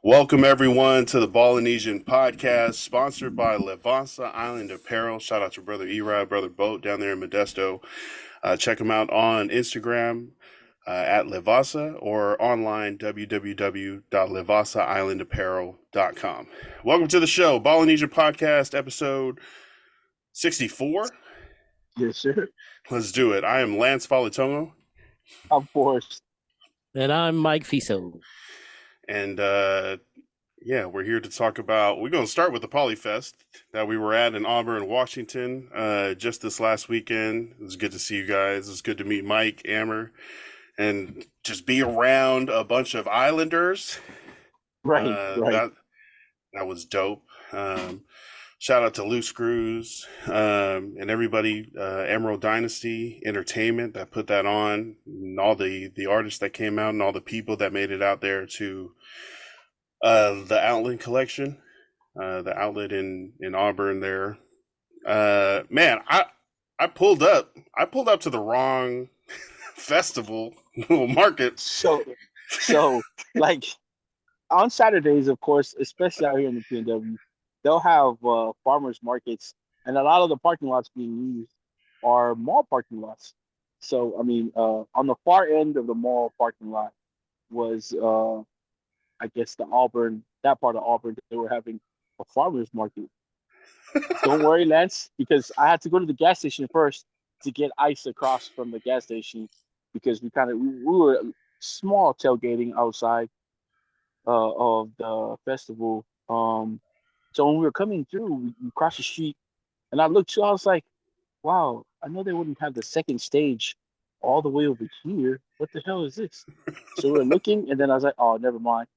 Welcome everyone to the Ballinesian podcast, sponsored by Levasa Island Apparel. Shout out to brother Erod, brother Boat down there in Modesto. Check them out on Instagram at Levasa or online www.levasaislandapparel.com. Welcome to the show, Ballinesian podcast, episode 64. Yes, sir. Let's do it. I am Lance Falatongo. Of course. And I'm Mike Fiso. And we're here to talk about, we're going to start with the PolyFest that we were at in Auburn, Washington, just this last weekend. It was good to see you guys. It was good to meet Mike, Amber, and just be around a bunch of Islanders. Right. That was dope. Shout out to Loose Screws and everybody, Emerald Dynasty Entertainment that put that on, and all the artists that came out and all the people that made it out there to the Outlet collection, the outlet in Auburn there. Man, I pulled up to the wrong festival market. So like on Saturdays, of course, especially out here in the PNW, they'll have farmers markets, and a lot of the parking lots being used are mall parking lots. So I mean, on the far end of the mall parking lot was I guess that part of Auburn, they were having a farmers market. Don't worry, Lance, because I had to go to the gas station first to get ice across from the gas station because we were small tailgating outside of the festival. So when we were coming through, we crossed the street, and I looked too. I was like, "Wow, I know they wouldn't have the second stage all the way over here. What the hell is this?" So we were looking, and then I was like, "Oh, never mind."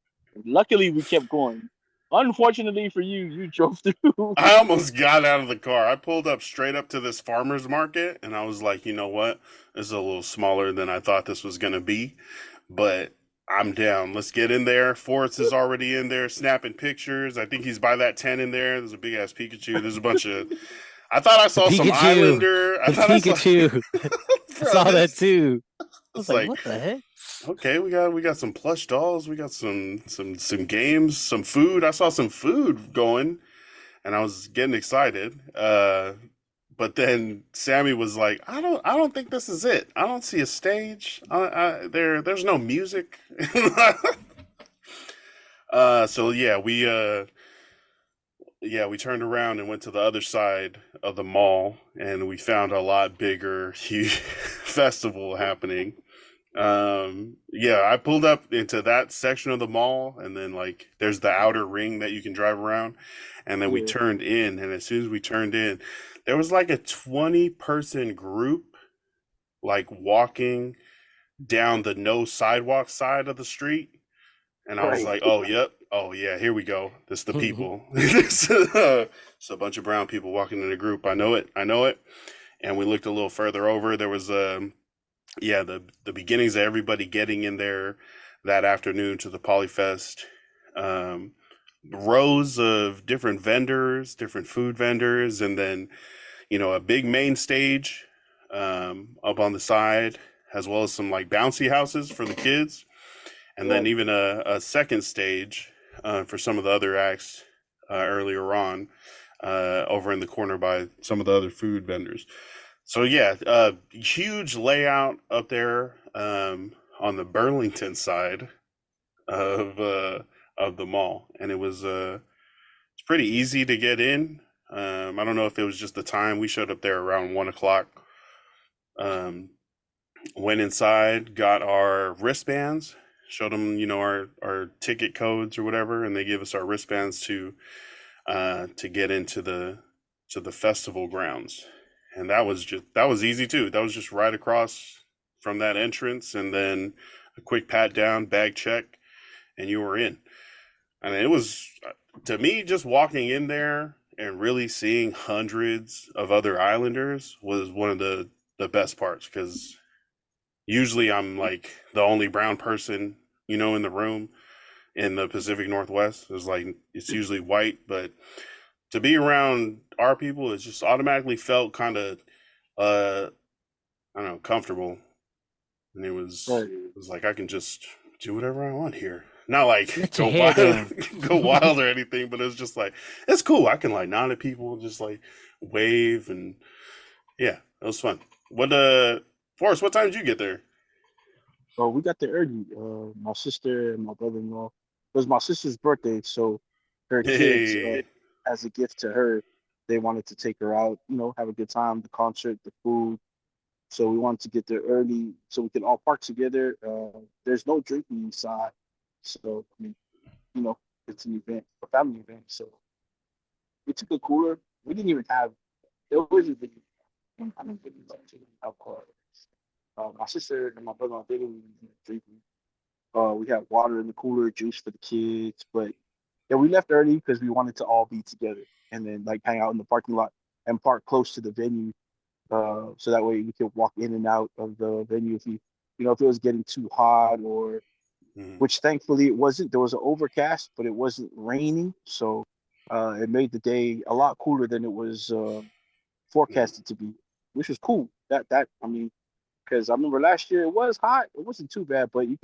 Luckily, we kept going. Unfortunately for you, you drove through. I almost got out of the car. I pulled up straight up to this farmer's market, and I was like, you know what? This is a little smaller than I thought this was going to be, but I'm down. Let's get in there. Forrest is already in there snapping pictures. I think he's by that tent in there. There's a big ass Pikachu. There's a bunch of. I thought I saw some Islander. I thought Pikachu. I saw that too. I was like, what the heck? Okay, we got some plush dolls. We got some games, some food. I saw some food going, and I was getting excited. But then Sammy was like, "I don't think this is it. I don't see a stage. There's no music." So we turned around and went to the other side of the mall, and we found a lot bigger, huge festival happening. I pulled up into that section of the mall, and then like there's the outer ring that you can drive around, and then we turned in, and as soon as we turned in, there was like a 20-person group like walking down the no sidewalk side of the street, and I was like, oh yeah, here we go. This is the people. It's a bunch of brown people walking in a group. I know it. And we looked a little further over. There was the beginnings of everybody getting in there that afternoon to the PolyFest. Rows of different vendors, different food vendors, and then a big main stage up on the side, as well as some like bouncy houses for the kids, and then even a second stage for some of the other acts earlier on over in the corner by some of the other food vendors. So huge layout up there on the Burlington side of the mall, and it's pretty easy to get in. I don't know if it was just the time. We showed up there around 1:00. Went inside, got our wristbands, showed them our ticket codes or whatever, and they gave us our wristbands to get into the festival grounds. And that was easy too. That was just right across from that entrance, and then a quick pat down, bag check, and you were in. I mean, it was, to me, just walking in there and really seeing hundreds of other Islanders was one of the best parts, because usually I'm like the only brown person, in the room in the Pacific Northwest. It's usually white, but to be around our people, it just automatically felt kind of, I don't know, comfortable. And it was like, I can just do whatever I want here. not like Let go your hair wild, down. go wild or anything, but it's just like it's cool. I can like nod at people, just like wave, and yeah, it was fun. What Forrest, what time did you get there? Oh, we got there early. My sister and my brother-in-law. It was my sister's birthday, so her kids, Hey, as a gift to her, they wanted to take her out, have a good time, the concert, the food. So we wanted to get there early so we can all park together. There's no drinking inside, so I mean, you know, it's an event, a family event. So we took a cooler. We didn't even have. There wasn't really, I didn't really like to alcohol. My sister and my brother they didn't even drink. We had water in the cooler, juice for the kids. But yeah, we left early because we wanted to all be together and then like hang out in the parking lot and park close to the venue. So that way we could walk in and out of the venue if if it was getting too hot or mhm, which thankfully it wasn't. There was an overcast, but it wasn't raining, so it made the day a lot cooler than it was mhm, forecasted to be, which was cool. That I mean, because I remember last year it was hot. It wasn't too bad, but you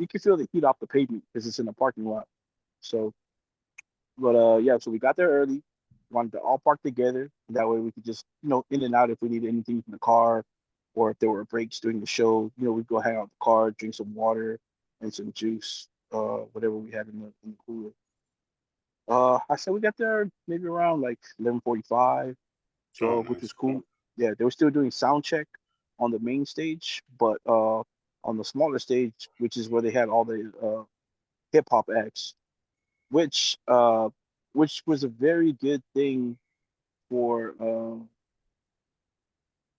could feel the heat off the pavement because it's in the parking lot. So, but yeah, so we got there early, wanted to all park together. That way we could just in and out if we needed anything from the car, or if there were breaks during the show. We'd go hang out in the car, drink some water and some juice, whatever we had in the cooler. I said we got there maybe around like 11:45, oh 12, which was nice, cool. Yeah, they were still doing sound check on the main stage, but on the smaller stage, which is where they had all the hip hop acts, which uh, which was a very good thing for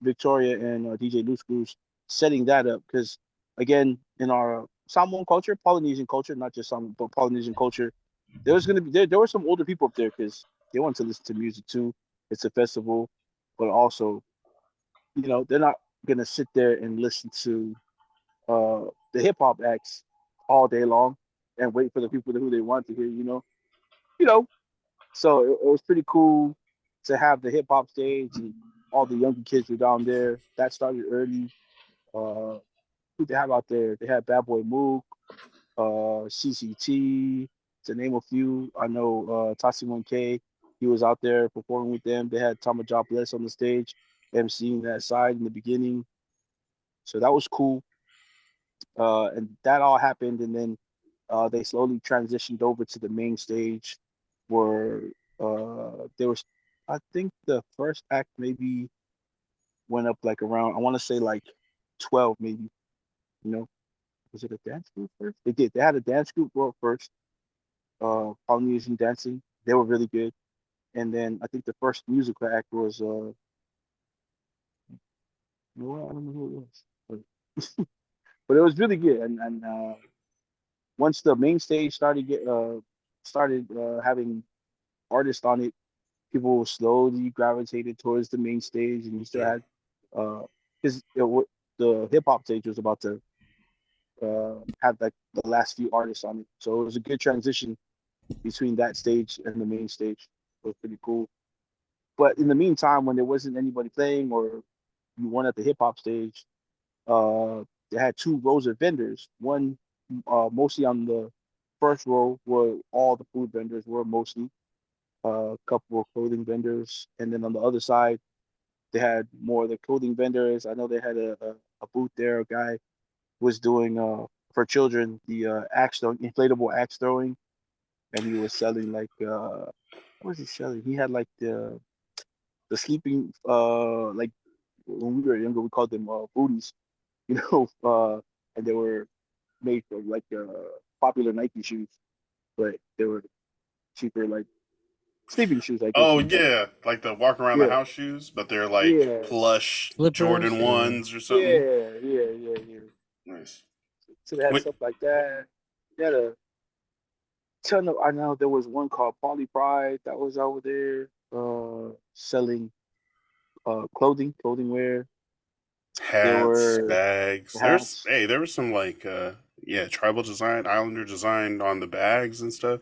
Victoria and DJ Loose Screws setting that up because again in our Samoan culture, Polynesian culture, not just Samoan but Polynesian culture, there was gonna be there were some older people up there because they wanted to listen to music too. It's a festival, but also they're not gonna sit there and listen to the hip hop acts all day long and wait for the people who they want to hear. You know. So it was pretty cool to have the hip hop stage and all the younger kids were down there. That started early. Who they have out there? They had Bad Boy Mook, CCT, to name a few. I know Tasi 1K, he was out there performing with them. They had Tama Job Bless on the stage, emceeing that side in the beginning. So that was cool. And that all happened, and then they slowly transitioned over to the main stage, where there was, I think, the first act maybe went up like around, I want to say like 12 maybe. You know, was it a dance group first? They did. They had a dance group go up first. Polynesian dancing. They were really good. And then I think the first musical act was I don't know who it was, but it was really good. And once the main stage started having artists on it, people slowly gravitated towards the main stage, and you still yeah, had because the hip hop stage was about to have like the last few artists on it, so it was a good transition between that stage and the main stage. It was pretty cool. But in the meantime, when there wasn't anybody playing or you weren't at the hip hop stage, uh, they had two rows of vendors. One mostly on the first row where all the food vendors were mostly, a couple of clothing vendors, and then on the other side they had more of the clothing vendors. I know they had a booth there. A guy was doing for children the axe throwing, inflatable axe throwing, and he was selling like what was he selling? He had like the sleeping like when we were younger we called them booties, you know, and they were made from like popular Nike shoes, but they were cheaper like sleeping shoes, I guess oh you could say. yeah, like the walk around the Yeah, house shoes, but they're like yeah, plush Slippers. Jordan Yeah. ones or something. yeah. Nice. So they had Wait, stuff like that. They had a ton of. I know there was one called Poly Pride that was over there, selling clothing wear. There hats, were bags. There's hats. hey, there was some like yeah, tribal design, islander design on the bags and stuff.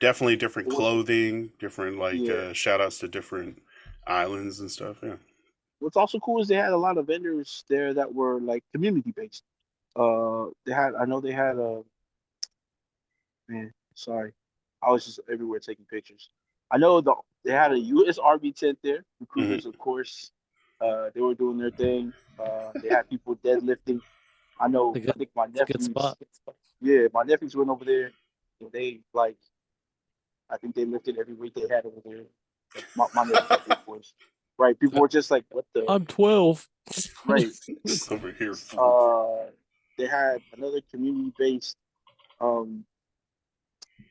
Definitely different What, clothing, different like yeah. shout outs to different islands and stuff. Yeah. What's also cool is they had a lot of vendors there that were like community based. They had I know they had Man, sorry. I was just everywhere taking pictures. I know they had a U.S. Army tent there. Hmm. Recruiters, of course, they were doing their thing. They had people deadlifting. I know. I think my It's a good nephews. spot. Yeah, my nephews went over there. And they like. I think they lifted every weight they had over there. My nephews, of course. Right. People were just like, "What the?" I'm 12. Right. Just over here. Uh, they had another community-based um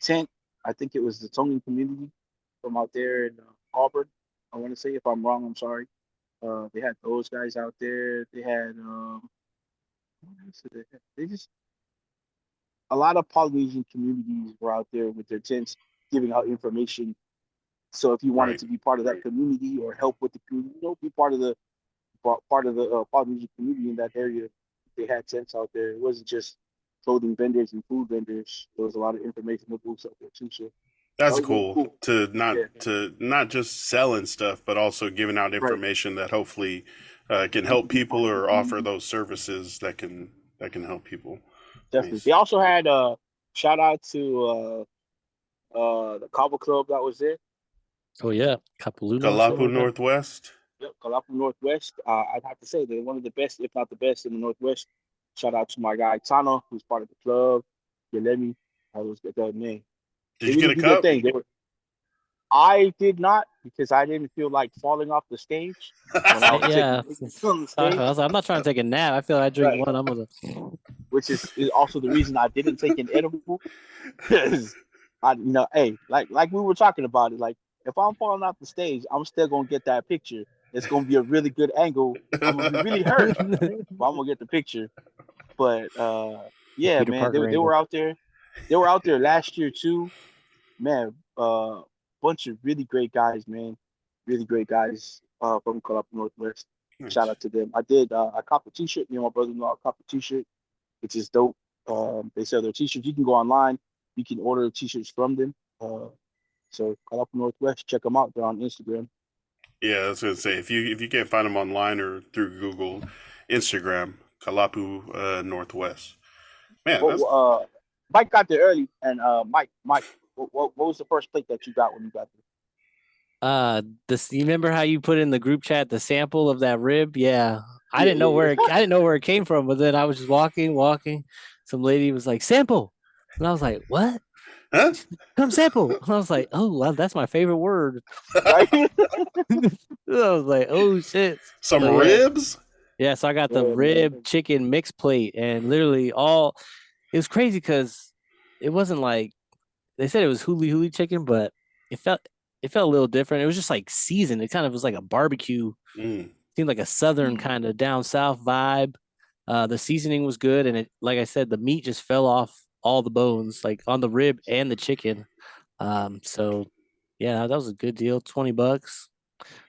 tent. I think it was the Tongan community from out there in Auburn. I want to say, if I'm wrong, I'm sorry. They had those guys out there. They had what else did they have? They just a lot of Polynesian communities were out there with their tents giving out information. So if you wanted Right. to be part of that community or help with the community, be part of the Polynesian community in that area. They had tents out there. It wasn't just clothing vendors and food vendors. There was a lot of informational booths out there too. So that That's was really cool cool. Yeah, to not just selling stuff, but also giving out right. information that hopefully can help people or offer those services that can help people. Definitely. Nice. They also had shout out to the Cobble Club that was there. Oh yeah, Kapaluna or something Kalapu like that. Northwest. Yep, Kalapu Northwest. I'd have to say they're one of the best, if not the best, in the Northwest. Shout out to my guy Tano, who's part of the club. Yelemi, I always get that name. Did They you get really a do their cup? thing. I did not because I didn't feel like falling off the stage when I was taking Yeah, pictures on the I stage. was like, I'm not trying to take a nap. I feel like I drink Right. one. I'm gonna. Which is also the reason I didn't take an edible because hey, like we were talking about it. Like if I'm falling off the stage, I'm still gonna get that picture. It's gonna be a really good angle. I'm gonna be really hurt, but I'm gonna get the picture. But yeah, Peter man, they Parker they were angle. out there. They were out there last year too. Man, bunch of really great guys, man. Really great guys from Club Northwest. Shout Nice. out to them. I copped a t-shirt, me and my brother-in-law copped a t-shirt, which is dope. They sell their t-shirts. You can go online, you can order t-shirts from them. So Club Northwest, check them out. They're on Instagram. Yeah, I was gonna say if you can't find them online or through Google, Instagram, Kalapu Northwest. Man, What that's Mike got there early, and Mike, what was the first plate that you got when you got there? This. You remember how you put in the group chat the sample of that rib? Yeah, I Yeah, didn't know yeah, where I didn't know where it came from, but then I was just walking. Some lady was like sample, and I was like, what? huh? Come sample. And I was like, oh, well, that's my favorite word. right. I was like, oh shit. Some So yeah, ribs. yeah. So I got the Yeah, man. rib chicken mix plate, and literally all it was crazy because it wasn't like they said it was huli chicken, but it felt it felt a little different. It was just like seasoned. It kind of was like a barbecue. Mm, Seemed like a southern kind of down south vibe. The seasoning was good, and it, like I said, the meat just fell off all the bones, like on the rib and the chicken. So yeah, that was a good deal. $20.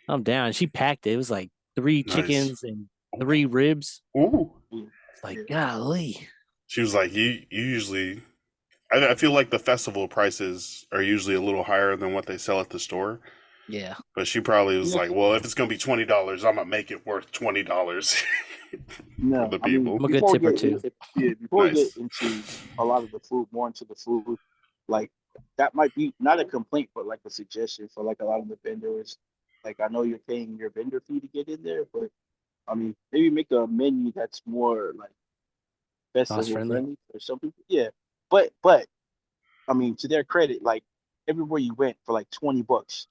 I'm down. She packed it. It was like three nice. chickens and three ribs. Ooh. Yeah, It's like yeah. golly. She was like, you usually. I feel like the festival prices are usually a little higher than what they sell at the store. Yeah. But she probably was No, like, well, if it's gonna be $20, I'm gonna make it worth $20 for no, the I mean people. I'm a good tipper too. before we get Nice. into a lot of the food, more into the food, like that might be not a complaint, but like a suggestion for like a lot of the vendors. Like I know you're paying your vendor fee to get in there, but I mean maybe make a menu that's more like Cost festival friendly. friendly for some people. Yeah, but I mean to their credit, like everywhere you went for like $20,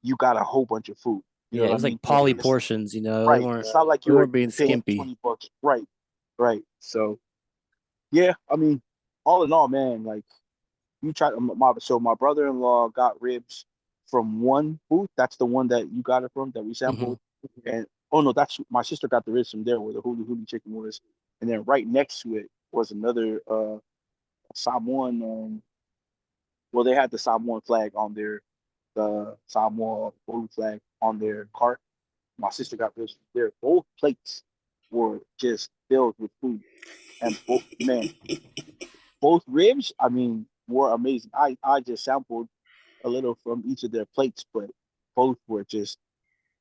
you got a whole bunch of food. You know Yeah, it what I was like mean? poly It's portions, you know. right. It's not like They you were weren't being paying skimpy. $20. Right, right. So yeah, I mean, all in all, man, like you try my brother-in-law got ribs from one booth. That's the one that you got it from that we Hmm. sampled. And oh no, that's my sister got the ribs from there where the huli chicken was. And then right next to it was another Samoan. Well, they had the Samoan flag on their the Samoan blue flag on their cart. My sister got ribs from there. Both plates were just filled with food, and man, both ribs, I mean, were amazing. I just sampled a little from each of their plates, but both were just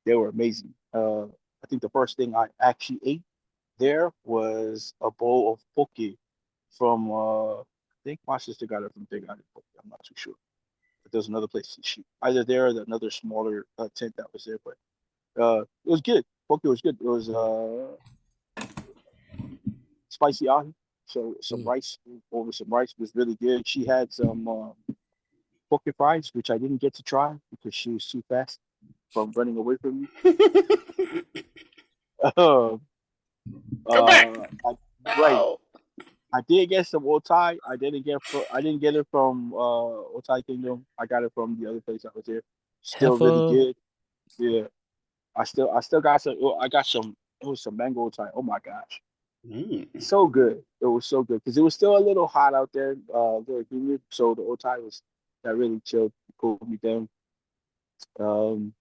they were amazing. I think the first thing I actually ate there was a bowl of poke from think my sister got it from Big Island. I'm not too sure. But there's another place to shoot. Either there or another smaller tent that was there. But it was good. Poke was good. It was spicy ahi. So some Mm. rice over some rice was really good. She had some poke fries, which I didn't get to try because she was too fast from running away from me. Uh, Come back! right. No. I did get some otai. I didn't get it from Otai Kingdom. I got it from the other place I was there. Still really Heffa. good. Yeah. I still got some. I got some. It was some mango otai. Oh my gosh, Mm. so good. It was so good because it was still a little hot out there, a little humid. So the otai was that really chilled, cooled me down. Um,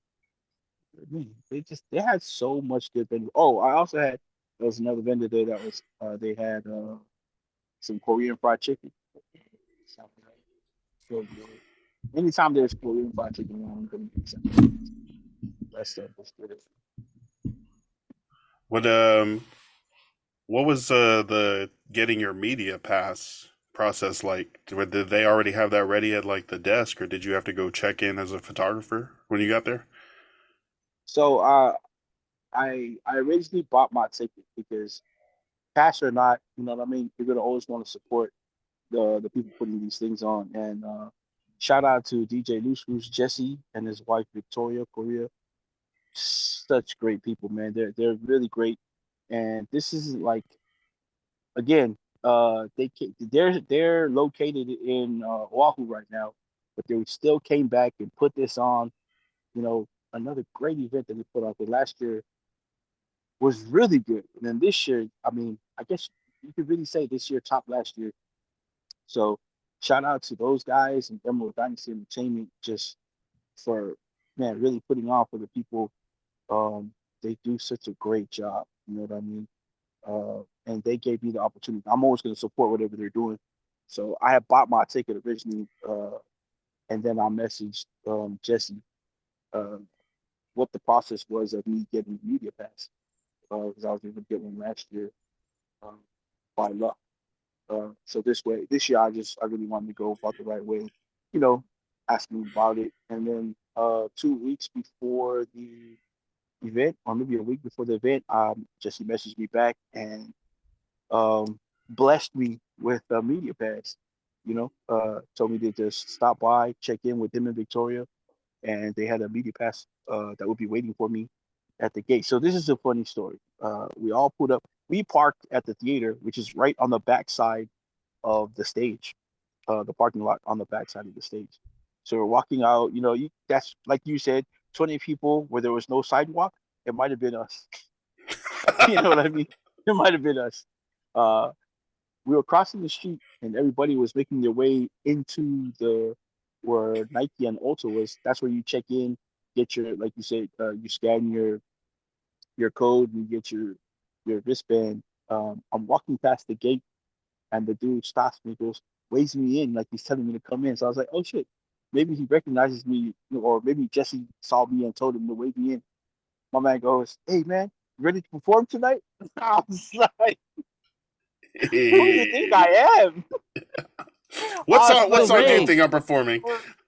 man, they had so much good vendors. Oh, I also had there was another vendor there that was they had some Korean fried chicken. So good. Anytime there's Korean fried chicken, I'm gonna get some. That stuff was good. What what was the getting your media pass process like? Did they already have that ready at like the desk, or did you have to go check in as a photographer when you got there? So I originally bought my ticket because pass or not, you know what I mean. You're gonna always want to support the people putting these things on. And shout out to DJ Loose Loose Jesse and his wife Victoria Korea. Such great people, man. They're really great. And this is like again, they're located in Oahu right now, but they still came back and put this on. You know, another great event that they put on. The last year was really good, and then this year, I mean, I guess you could really say this year topped last year. So shout out to those guys and Emerald Dynasty Entertainment just for man really putting on for the people. Um, they do such a great job. You know what I mean? And they gave me the opportunity. I'm always going to support whatever they're doing. So I had bought my ticket originally, and then I messaged Jesse uh, what the process was of me getting the media pass because I was able to get one last year um, by luck. So this year, I really wanted to go about the right way, you know, asking about it. And then 2 weeks before the event, or maybe a week before the event, Jesse messaged me back and blessed me with a media pass. You know, told me to just stop by, check in with him and Victoria, and they had a media pass that would be waiting for me at the gate. So this is a funny story. We all pulled up. We parked at the theater, which is right on the backside of the stage, the parking lot on the backside of the stage. So we're walking out. You know, that's like you said, 20 people where there was no sidewalk. It might have been us. You know what I mean? It might have been us. Uh, we were crossing the street, and everybody was making their way into the where Nike and Ulta was. That's where you check in, get your like you said, you scan your code, and you get your wristband. I'm walking past the gate and the dude stops me, goes, waves me in, like he's telling me to come in. So I was like, oh shit, maybe he recognizes me, or maybe Jesse saw me and told him to wave me in. My man goes, hey man, you ready to perform tonight? I was like, who do you think I am? What I was song? What No like, song do you way. yo, think I'm performing?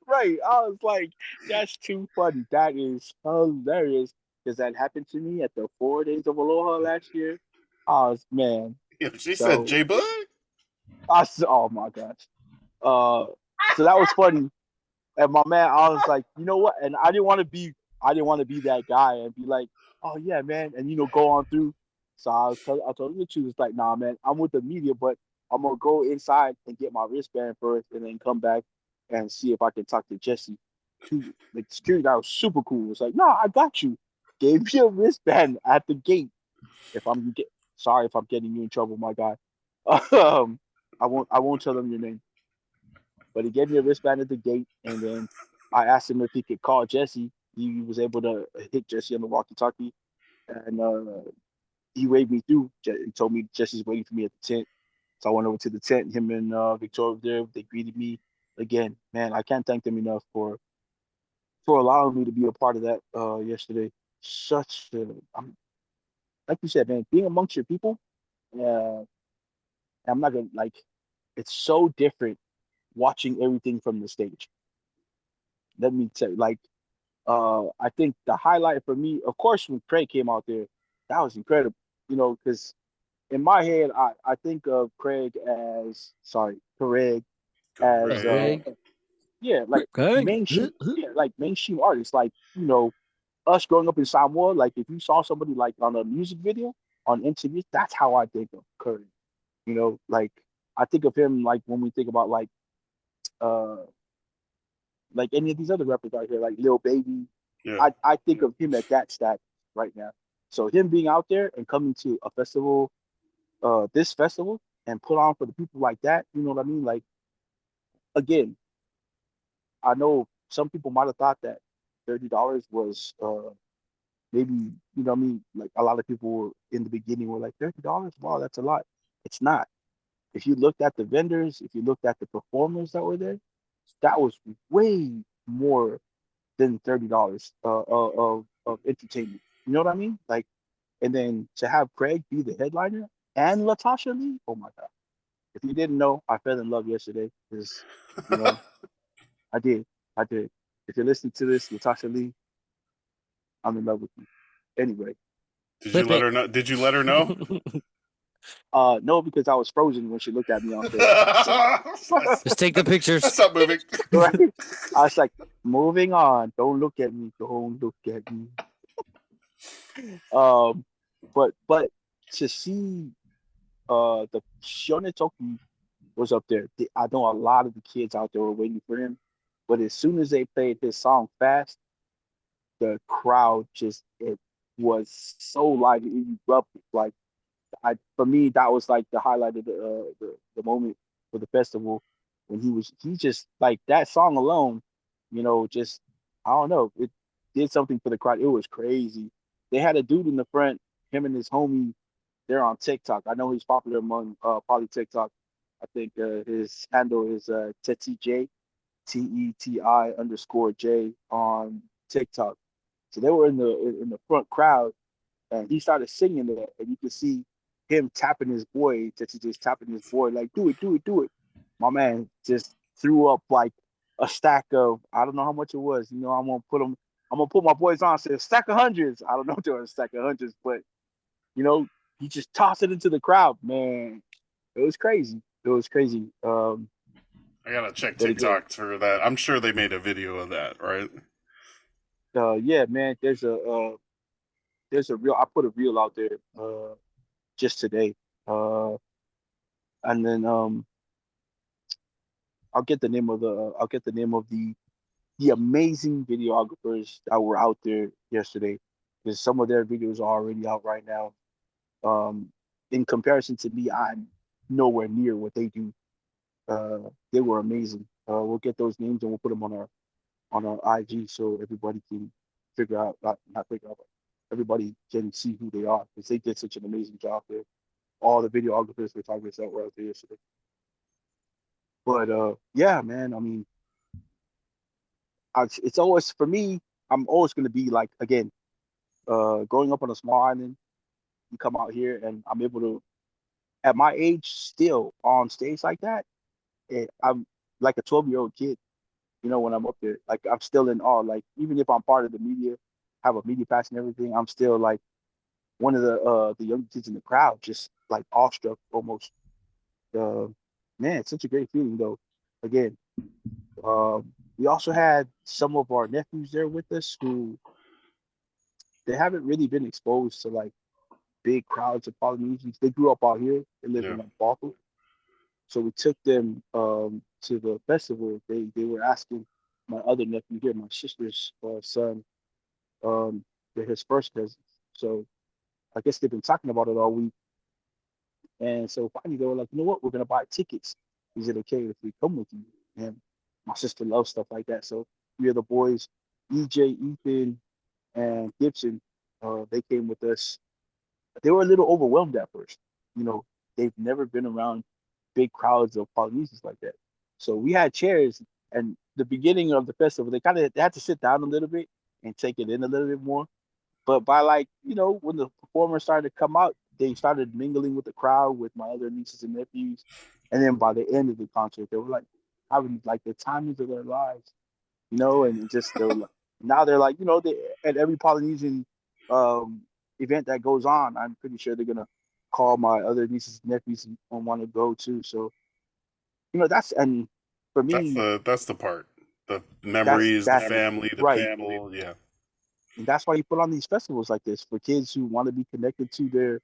right. I was like, that's too funny. That is hilarious. Because that happened to me at the 4 days of Aloha last year. I was, man. She said So J Bug. oh my gosh. Uh, so that was funny. And my man, I was like, you know what? And I didn't want to be that guy and be like, oh yeah, man, and go on through. So I told him the truth. It's like, nah, man, I'm with the media, but I'm gonna go inside and get my wristband first, and then come back and see if I can talk to Jesse. Like the security guy was super cool. It's like, nah, I got you. Gave me a wristband at the gate. If I'm get sorry if I'm getting you in trouble, my guy. Um, I won't tell them your name. But he gave me a wristband at the gate, and then I asked him if he could call Jesse. He was able to hit Jesse on the walkie-talkie, and he waved me through. He told me Jesse's waiting for me at the tent. So I went over to the tent. Him and Victoria were there. They greeted me again. Man, I can't thank them enough for allowing me to be a part of that yesterday. Such a, like you said, man, being amongst your people. Uh, I'm not gonna like. it's so different watching everything from the stage. Let me tell you, like, I think the highlight for me, of course, when Craig came out there, that was incredible. Because in my head, I think of Craig as Correct. yeah, like Craig. mainstream artists, like us growing up in Samoa. Like if you saw somebody like on a music video on MTV, that's how I think of Curry. Like I think of him like when we think about uh like any of these other rappers out here, like Lil Baby. Yeah. I think of him at that stat right now. So him being out there and coming to a festival, this festival, and put on for the people like that, you know what I mean? Like again, I know some people might have thought that $30 was maybe, what I mean, like a lot of people were in the beginning were like $30, wow, that's a lot. It's not. If you looked at the vendors, if you looked at the performers that were there, that was way more than $30 of entertainment. You know what I mean? Like, and then to have Craig be the headliner and Latasha Lee, oh my god! If you didn't know, I fell in love yesterday because, you know, I did, I did. If you're listening to this, Latasha Lee, I'm in love with you. Anyway, Did you Flip let it. her know? Did you let her know? no, because I was frozen when she looked at me on stage. Just take the pictures. That's not moving. Right? I was like, moving on. Don't look at me. Don't look at me. Um, but to see the Shonen Toki was up there. I know a lot of the kids out there were waiting for him, but as soon as they played his song "Fast," the crowd just it was so lively, it erupted. Like for me, that was like the highlight of the moment for the festival when he just like that song alone, just I don't know, it did something for the crowd. It was crazy. They had a dude in the front, him and his homie. They're on TikTok. I know he's popular among poly TikTok. I think his handle is Teti J, TETI_J on TikTok. So they were in the front crowd, and he started singing it, and you could see him tapping his boy, just tapping his boy, like do it, do it, do it. My man just threw up like a stack of I don't know how much it was. I'm gonna put my boys on. Say a stack of hundreds. I don't know if there was a stack of hundreds, but you know he just tossed it into the crowd. Man, it was crazy. It was crazy. I gotta check But again, TikTok for that. I'm sure they made a video of that, right? yeah, man. There's a reel. I put a reel out there just today. Uh, and then I'll get the name of the amazing videographers that were out there yesterday, because some of their videos are already out right now. In comparison to me, I'm nowhere near what they do. They were amazing. We'll get those names and we'll put them on our IG so everybody can figure out, not figure out, but everybody can see who they are because they did such an amazing job there. All the videographers, photographers that were out there yesterday. But yeah, man. I mean, it's always for me. I'm always going to be like again, growing up on a small island. You come out here, and I'm able to, at my age, still on stage like that. I'm like a 12-year-old kid. When I'm up there, like I'm still in awe. Like even if I'm part of the media, have a media pass and everything, I'm still like one of the young kids in the crowd, just like awestruck almost. Uh, Man, it's such a great feeling though. Again, we also had some of our nephews there with us who they haven't really been exposed to like big crowds of Polynesians. They grew up out here. They live Yeah. in like Boston. So we took them to the festival. They were asking my other nephew here, my sister's son, they're his first cousins. So I guess they've been talking about it all week. And so finally they were like, you know what, we're gonna buy tickets. Is it okay if we come with you? And my sister loves stuff like that. So three of the boys, EJ, Ethan, and Gibson, they came with us. They were a little overwhelmed at first. You know, they've never been around big crowds of Polynesians like that. So we had chairs, and the beginning of the festival, they had to sit down a little bit and take it in a little bit more. But by like, when the performers started to come out, they started mingling with the crowd with my other nieces and nephews. And then by the end of the concert, they were like having like the timings of their lives, and just now they're like, at every Polynesian um, event that goes on, I'm pretty sure they're gonna call my other nieces and nephews and want to go too. So that's and for me, That's the part. The that's memories, the that's family, the right. people. Yeah. And that's why you put on these festivals like this for kids who want to be connected to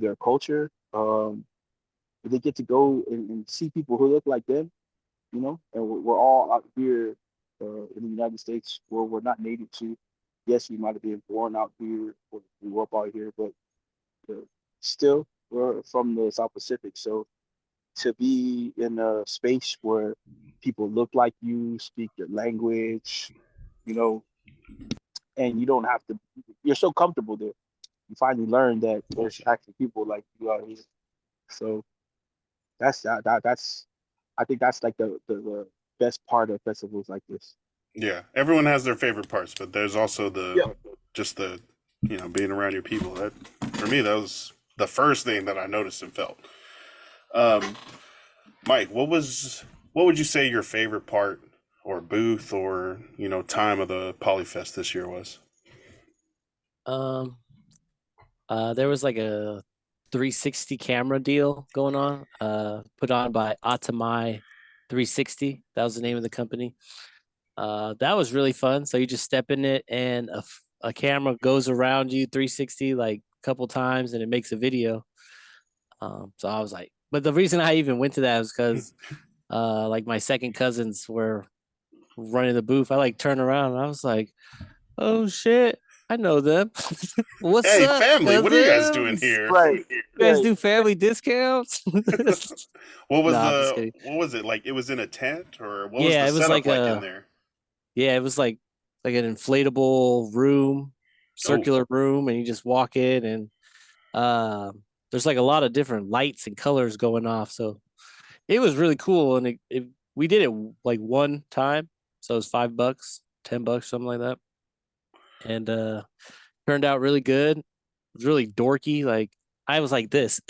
their culture. They get to go and see people who look like them, and we're all out here in the United States where we're not native to. Yes, we might have been born out here or grew up out here, but uh, still we're from the South Pacific. So to be in a space where people look like you, speak your language, you know, and you don't have to, you're so comfortable there. You finally learn that there's actually people like you out here. So that's I think that's like the best part of festivals like this. Yeah. Everyone has their favorite parts, but there's also Yeah. just the, being around your people. That, for me, that was the first thing that I noticed and felt. Um, Mike, what would you say your favorite part or booth or, time of the PolyFest this year was? Um, there was like a 360 camera deal going on, put on by Atamai 360. That was the name of the company. That was really fun. So you just step in it and a camera goes around you 360 like a couple times and it makes a video. So I was like, but the reason I even went to that was because like my second cousins were running the booth. I like turned around and I was like, oh shit, I know them. What's Hey, up, family, what are you guys doing cousins? here? Right. You guys Right. do family discounts? No, I'm just kidding. What was it like? It was in a tent, or what was Yeah, the it was setup like like in there? it was like an inflatable room, Oh, circular room, and you just walk in and there's like a lot of different lights and colors going off. So it was really cool. And we did it like one time. So it was $5, $10, something like that. And turned out really good. It was really dorky. Like I was like this.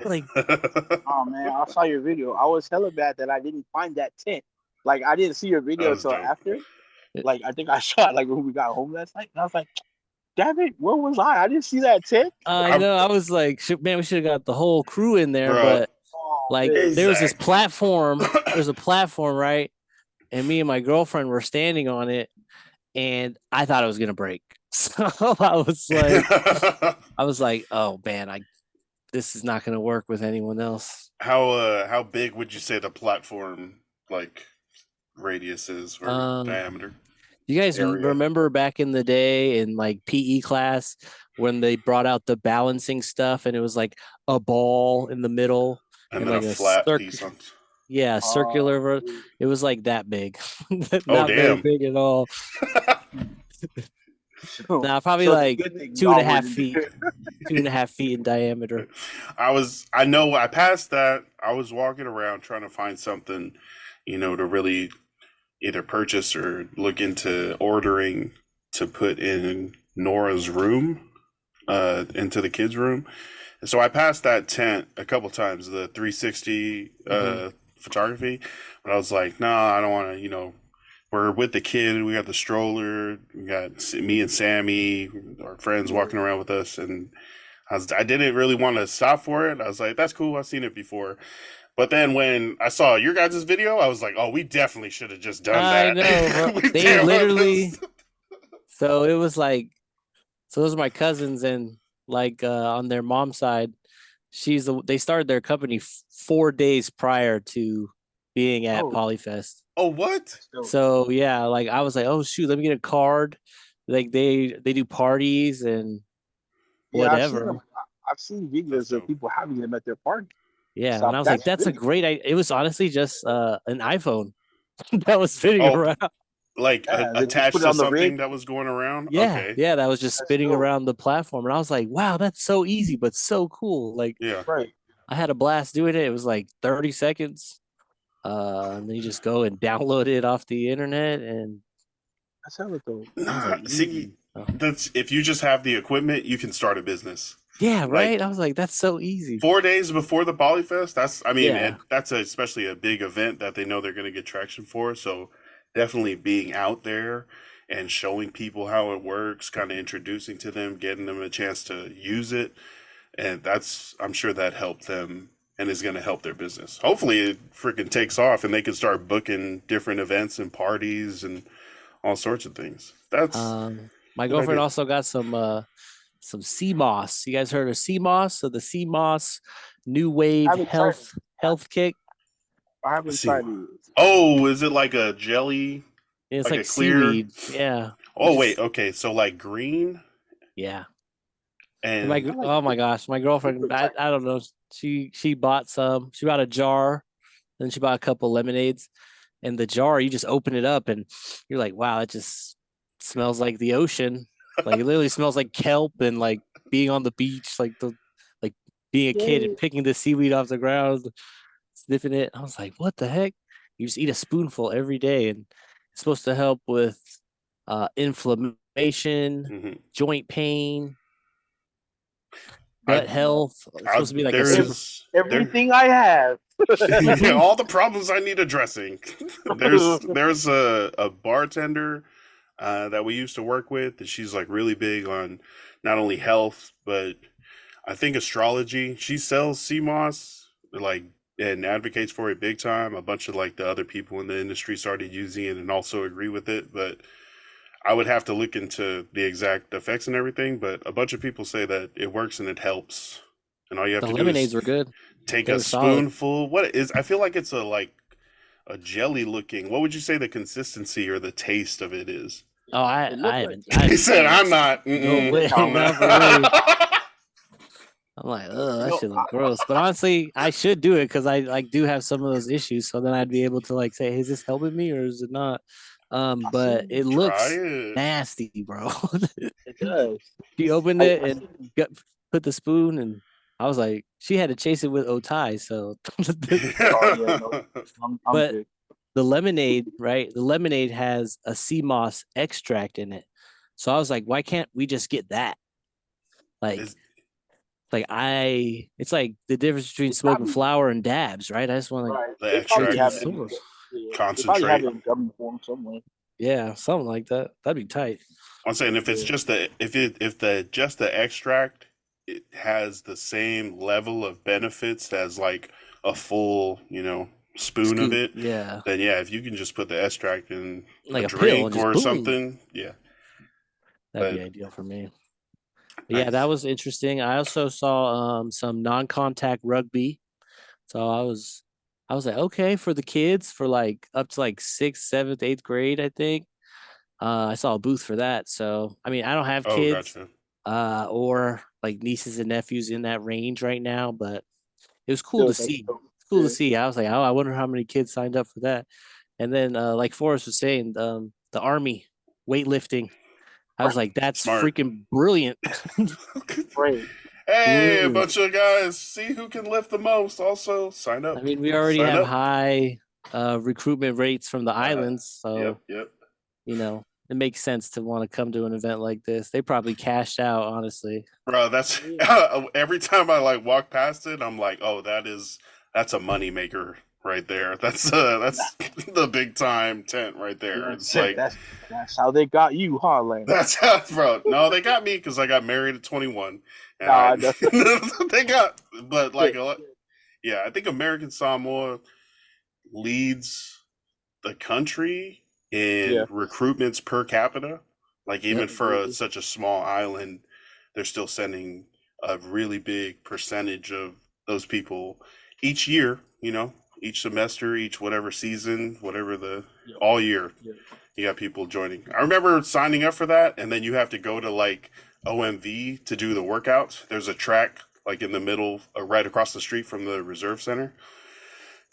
Like that Oh man, I saw your video. I was hella bad that I didn't find that tent. Like I didn't see your video was until dope. after. Like I think I saw it like when we got home last night, and I was like, "Damn it, where was I? I didn't see that tent." I I'm, know. I was like, man, we should have got the whole crew in there. bro, But Oh like man, there was this exactly. platform. There's a platform, right? And me and my girlfriend were standing on it, and I thought it was gonna break. So I was like, oh man, this is not gonna work with anyone else. How big would you say the platform like radius is or Um, diameter you guys area? remember back in the day in like PE class when they brought out the balancing stuff and it was like a ball in the middle And and then a like a flat piece on. yeah, circular. dude. It was like that big, Oh not very damn. big at all. so, Now probably so it's a like good thing two and a y'all half weren't feet, there. 2.5 feet in diameter. I know I passed that. I was walking around trying to find something, to really either purchase or look into ordering to put in Nora's room, into the kids' room. And so I passed that tent a couple times, the 360 Hmm. photography, but I was like, no, I don't want to, we're with the kid. We got the stroller. We got me and Sammy, our friends walking around with us, and I didn't really want to stop for it. I was like, that's cool. I've seen it before. But then when I saw your guys' video, I was like, oh, we definitely should have just done I that. know, bro. We They damn well literally. just- So it was like, so those are my cousins, and like on their mom's side, they started their company 4 days prior to being at Oh, PolyFest. Oh, what? so So yeah, like I was like, oh shoot, let me get a card. Like they do parties and yeah, I've seen them. whatever. I've seen That's videos of dope. people having them at their party. Yeah, and So I was like, that's that's a really great idea. It was honestly just an iPhone that was spinning Oh, around. like yeah. They just put attached it to on the rig. something that was going around? Yeah, Okay. yeah, that was just That's spinning dope. around the platform, and I was like, wow, that's so easy, but so cool. Like Yeah. Right. I had a blast doing it. It was like 30 seconds. And then you just go and download it off the internet, and That's hella dope. I was Nah, like, see, easy. Oh, that's if you just have the equipment, you can start a business. Yeah, right. Like I was like, that's so easy. 4 days before the PolyFest. Yeah. That's especially a big event that they know they're going to get traction for. So definitely being out there and showing people how it works, kind of introducing to them, getting them a chance to use it, and I'm sure that helped them and is going to help their business. Hopefully, it freaking takes off and they can start booking different events and parties and all sorts of things. That's My a good girlfriend idea. also got some sea moss. You guys heard of sea moss? So the sea moss new I wave haven't tried it. health kick. I Let's haven't see. tried it. Oh, is it like a jelly, It's like a like clear? seaweed. Yeah. You Oh wait, just okay. So like green yeah. And and I like oh my gosh, my girlfriend, liquid type. I don't know. She bought some. She bought a jar, then she bought a couple lemonades. And the jar, you just open it up and you're like, wow, it just smells like the ocean. Like it literally smells like kelp and like being on the beach, like being a kid and Yeah. picking the seaweed off the ground, sniffing it. I was like, what the heck? You just eat a spoonful every day, and it's supposed to help with inflammation, mhm. joint pain, I, gut health. It's I supposed to be like a there super. is there Everything I have. yeah, all the problems I need addressing. There's a bartender that we used to work with, and she's like really big on not only health but I think astrology. She sells CMOS like and advocates for it big time. A bunch of like the other people in the industry started using it and also agree with it, but I would have to look into the exact effects and everything. But a bunch of people say that it works and it helps, and all you have The to do is lemonades were good. take They a were solid. spoonful. What is? I feel like it's a like a jelly looking. What would you say the consistency or the taste of it is? Oh, It looked like I He haven't said, tried it. "I'm not. No way, I'm not for me. not." I'm like, oh, that no. shit look gross. But honestly, I should do it because I like do have some of those issues. So then I'd be able to like say, is this helping me or is it not? I But seen it Try looks it. nasty, bro. it does. She opened it I and seen. got put the spoon, and I was like, she had to chase it with otai. So, Oh yeah, no, I'm but good. the lemonade, right? The lemonade has a sea moss extract in it. So I was like, why can't we just get that? Like, Is it's like the difference between They smoking probably flower and dabs, right? I just want to right. the They go probably to the have it extracted in. source. Yeah, they probably have concentrate? it in gummy form somewhere. Yeah, something like that. That'd be tight. I'm saying if it's Yeah. just the if the just the extract, it has the same level of benefits as like a full, spoon of Scoop. it, Yeah. then yeah, if you can just put the extract in a Like a pill and drink just or boom. something, yeah. That'd be But ideal for me. But yeah, that nice. was interesting. I also saw some non-contact rugby. So I was like, okay, for the kids for like up to like sixth, seventh, eighth grade, I think. I saw a booth for that. So I mean, I don't have Oh, kids gotcha. or like nieces and nephews in that range right now, but it was cool Still, to that's see. dope. It's cool to Yeah. see. I was like, oh, I wonder how many kids signed up for that. And then like Forrest was saying, the army weightlifting. I was Right. like, that's Smart. freaking brilliant. Right. Hey, a Brilliant. bunch of guys, see who can lift the most. Also, sign I up. mean, we already Sign have up. high recruitment rates from the islands, Yep, so yep. it makes sense to want to come to an event like this. They probably cashed out, honestly. Bro, that's Yeah. every time I like walk past it, I'm like, oh, that's a money maker right there. That's the big time tent right there. It's That's it. like That's how they got you, huh, Lance? that's how, bro. No, they got me because I got married at 21, and Nah, no. they got, but like yeah, I think American Samoa leads the country Yeah. in recruitments per capita. Like Yep. even for such a small island, they're still sending a really big percentage of those people each year. Each semester, each whatever season, whatever the Yeah. all year, Yeah. you got people joining. I remember signing up for that, and then you have to go to like OMV to do the workouts. There's a track like in the middle, right across the street from the reserve center,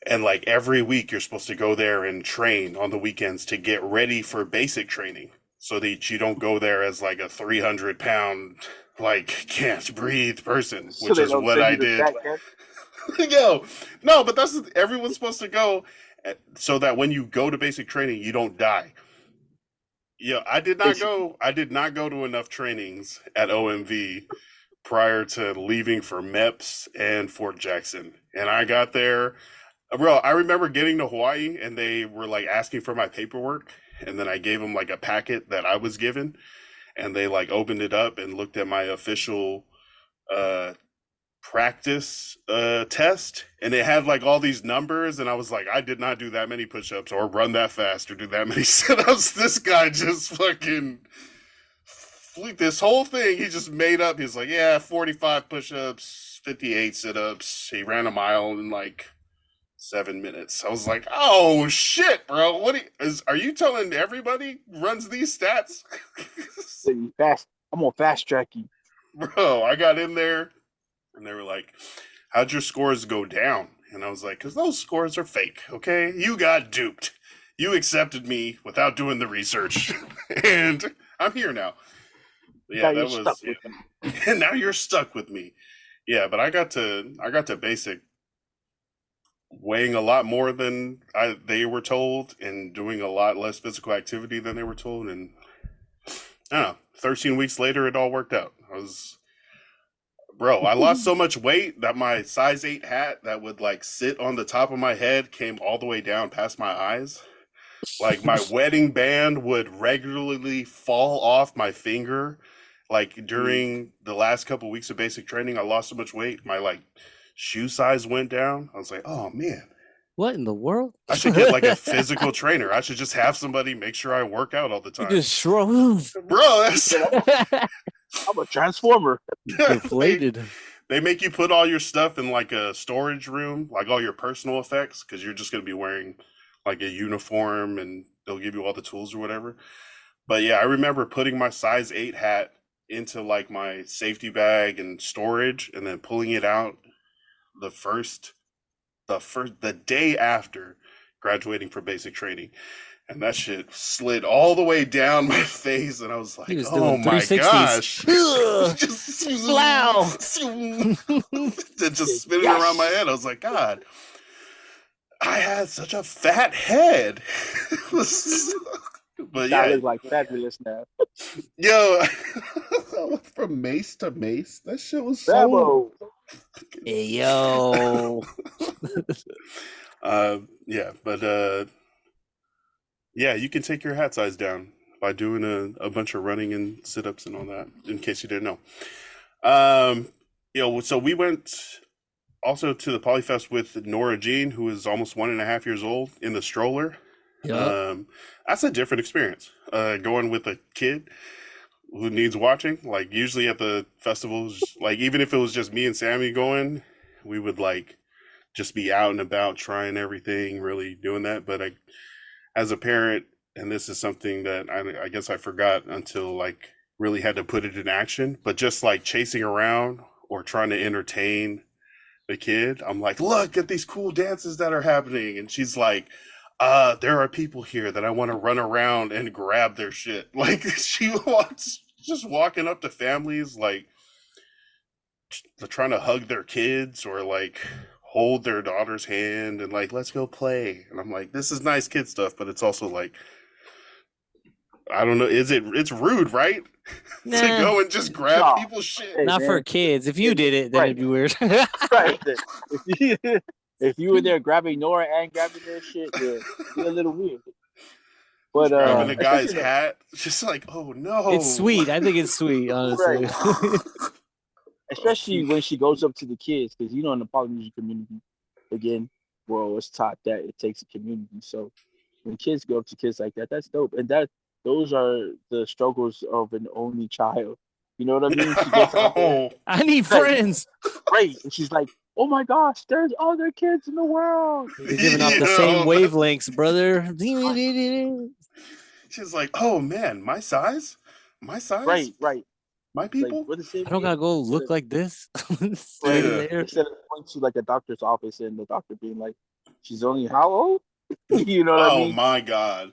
and like every week you're supposed to go there and train on the weekends to get ready for basic training so that you don't go there as like a 300-pound like can't breathe person, So which they is don't what send I you to did. fat camp. Yo, no, but that's everyone's supposed to go so that when you go to basic training you don't die. Yeah, I did not Basically. go. I did not go to enough trainings at OMV prior to leaving for MEPS and Fort Jackson. And I got there, bro, I remember getting to Hawaii and they were like asking for my paperwork. And then I gave them like a packet that I was given. And they like opened it up and looked at my official uh, practice test. And it had like all these numbers. And I was like, I did not do that many push ups or run that fast or do that many sit ups. This guy just fucking this whole thing he just made up. He's like, yeah, 45 push-ups, 58 sit-ups. He ran a mile in like 7 minutes. I was like, oh shit, bro. Are you telling everybody runs these stats? Fast. I'm on fast track you. Bro, I got in there and they were like, how'd your scores go down? And I was like, because those scores are fake, okay? You got duped. You accepted me without doing the research. And I'm here now. Yeah, that was. Yeah. And now you're stuck with me. Yeah, but I got to basic weighing a lot more than they were told and doing a lot less physical activity than they were told. And I don't know, 13 weeks later, it all worked out. I lost so much weight that my size 8 hat that would like sit on the top of my head came all the way down past my eyes. Like my wedding band would regularly fall off my finger. Like during the last couple of weeks of basic training, I lost so much weight. My like shoe size went down. I was like, oh man, what in the world? I should get like a physical trainer. I should just have somebody make sure I work out all the time. You just shrunk. Bro, that's I'm a transformer. Deflated. They make you put all your stuff in like a storage room, like all your personal effects, because you're just going to be wearing like a uniform and they'll give you all the tools or whatever. But yeah, I remember putting my size 8 hat into like my safety bag and storage and then pulling it out the day after graduating from basic training. And that shit slid all the way down my face and I was like, oh my gosh. Just wow. Just spinning around my head. I was like, God, I had such a fat head. But I look like fabulous now. Yo, from mace to mace, that shit was so. Hey, yo. Yeah, but yeah, you can take your hat size down by doing a bunch of running and sit-ups and all that. In case you didn't know, so we went also to the PolyFest with Nora Jean, who is almost 1.5 years old, in the stroller. Yep. That's a different experience. Going with a kid who needs watching. Like usually at the festivals, like even if it was just me and Sammy going, we would like just be out and about trying everything, really doing that. But as a parent, and this is something that I guess I forgot until like really had to put it in action, but just like chasing around or trying to entertain the kid, I'm like, look at these cool dances that are happening. And she's like, there are people here that I want to run around and grab their shit. Like she wants just walking up to families, like trying to hug their kids or like hold their daughter's hand and like, let's go play. And I'm like, this is nice kid stuff, but it's also like, I don't know, it's rude, right? Nah. To go and just grab people's shit. Not for kids. If you did it, then it'd be weird. Right. If you were there grabbing Nora and grabbing their shit, yeah, you're a little weird. But grabbing the guy's hat, just like, oh no. It's sweet. I think it's sweet, honestly. Right. Especially when she goes up to the kids, because in the Polynesian community, again, well, it's taught that it takes a community. So when kids go up to kids like that, that's dope. And those are the struggles of an only child. You know what I mean? She gets up there, I need friends. Right. And she's like, oh my gosh, there's other kids in the world. You're giving off the same wavelengths, brother. She's like, oh man, my size? Right. My people? Like, I don't gotta go look like this. Right. Instead of going to like a doctor's office and the doctor being like, she's only how old? You know what I mean? Oh my God.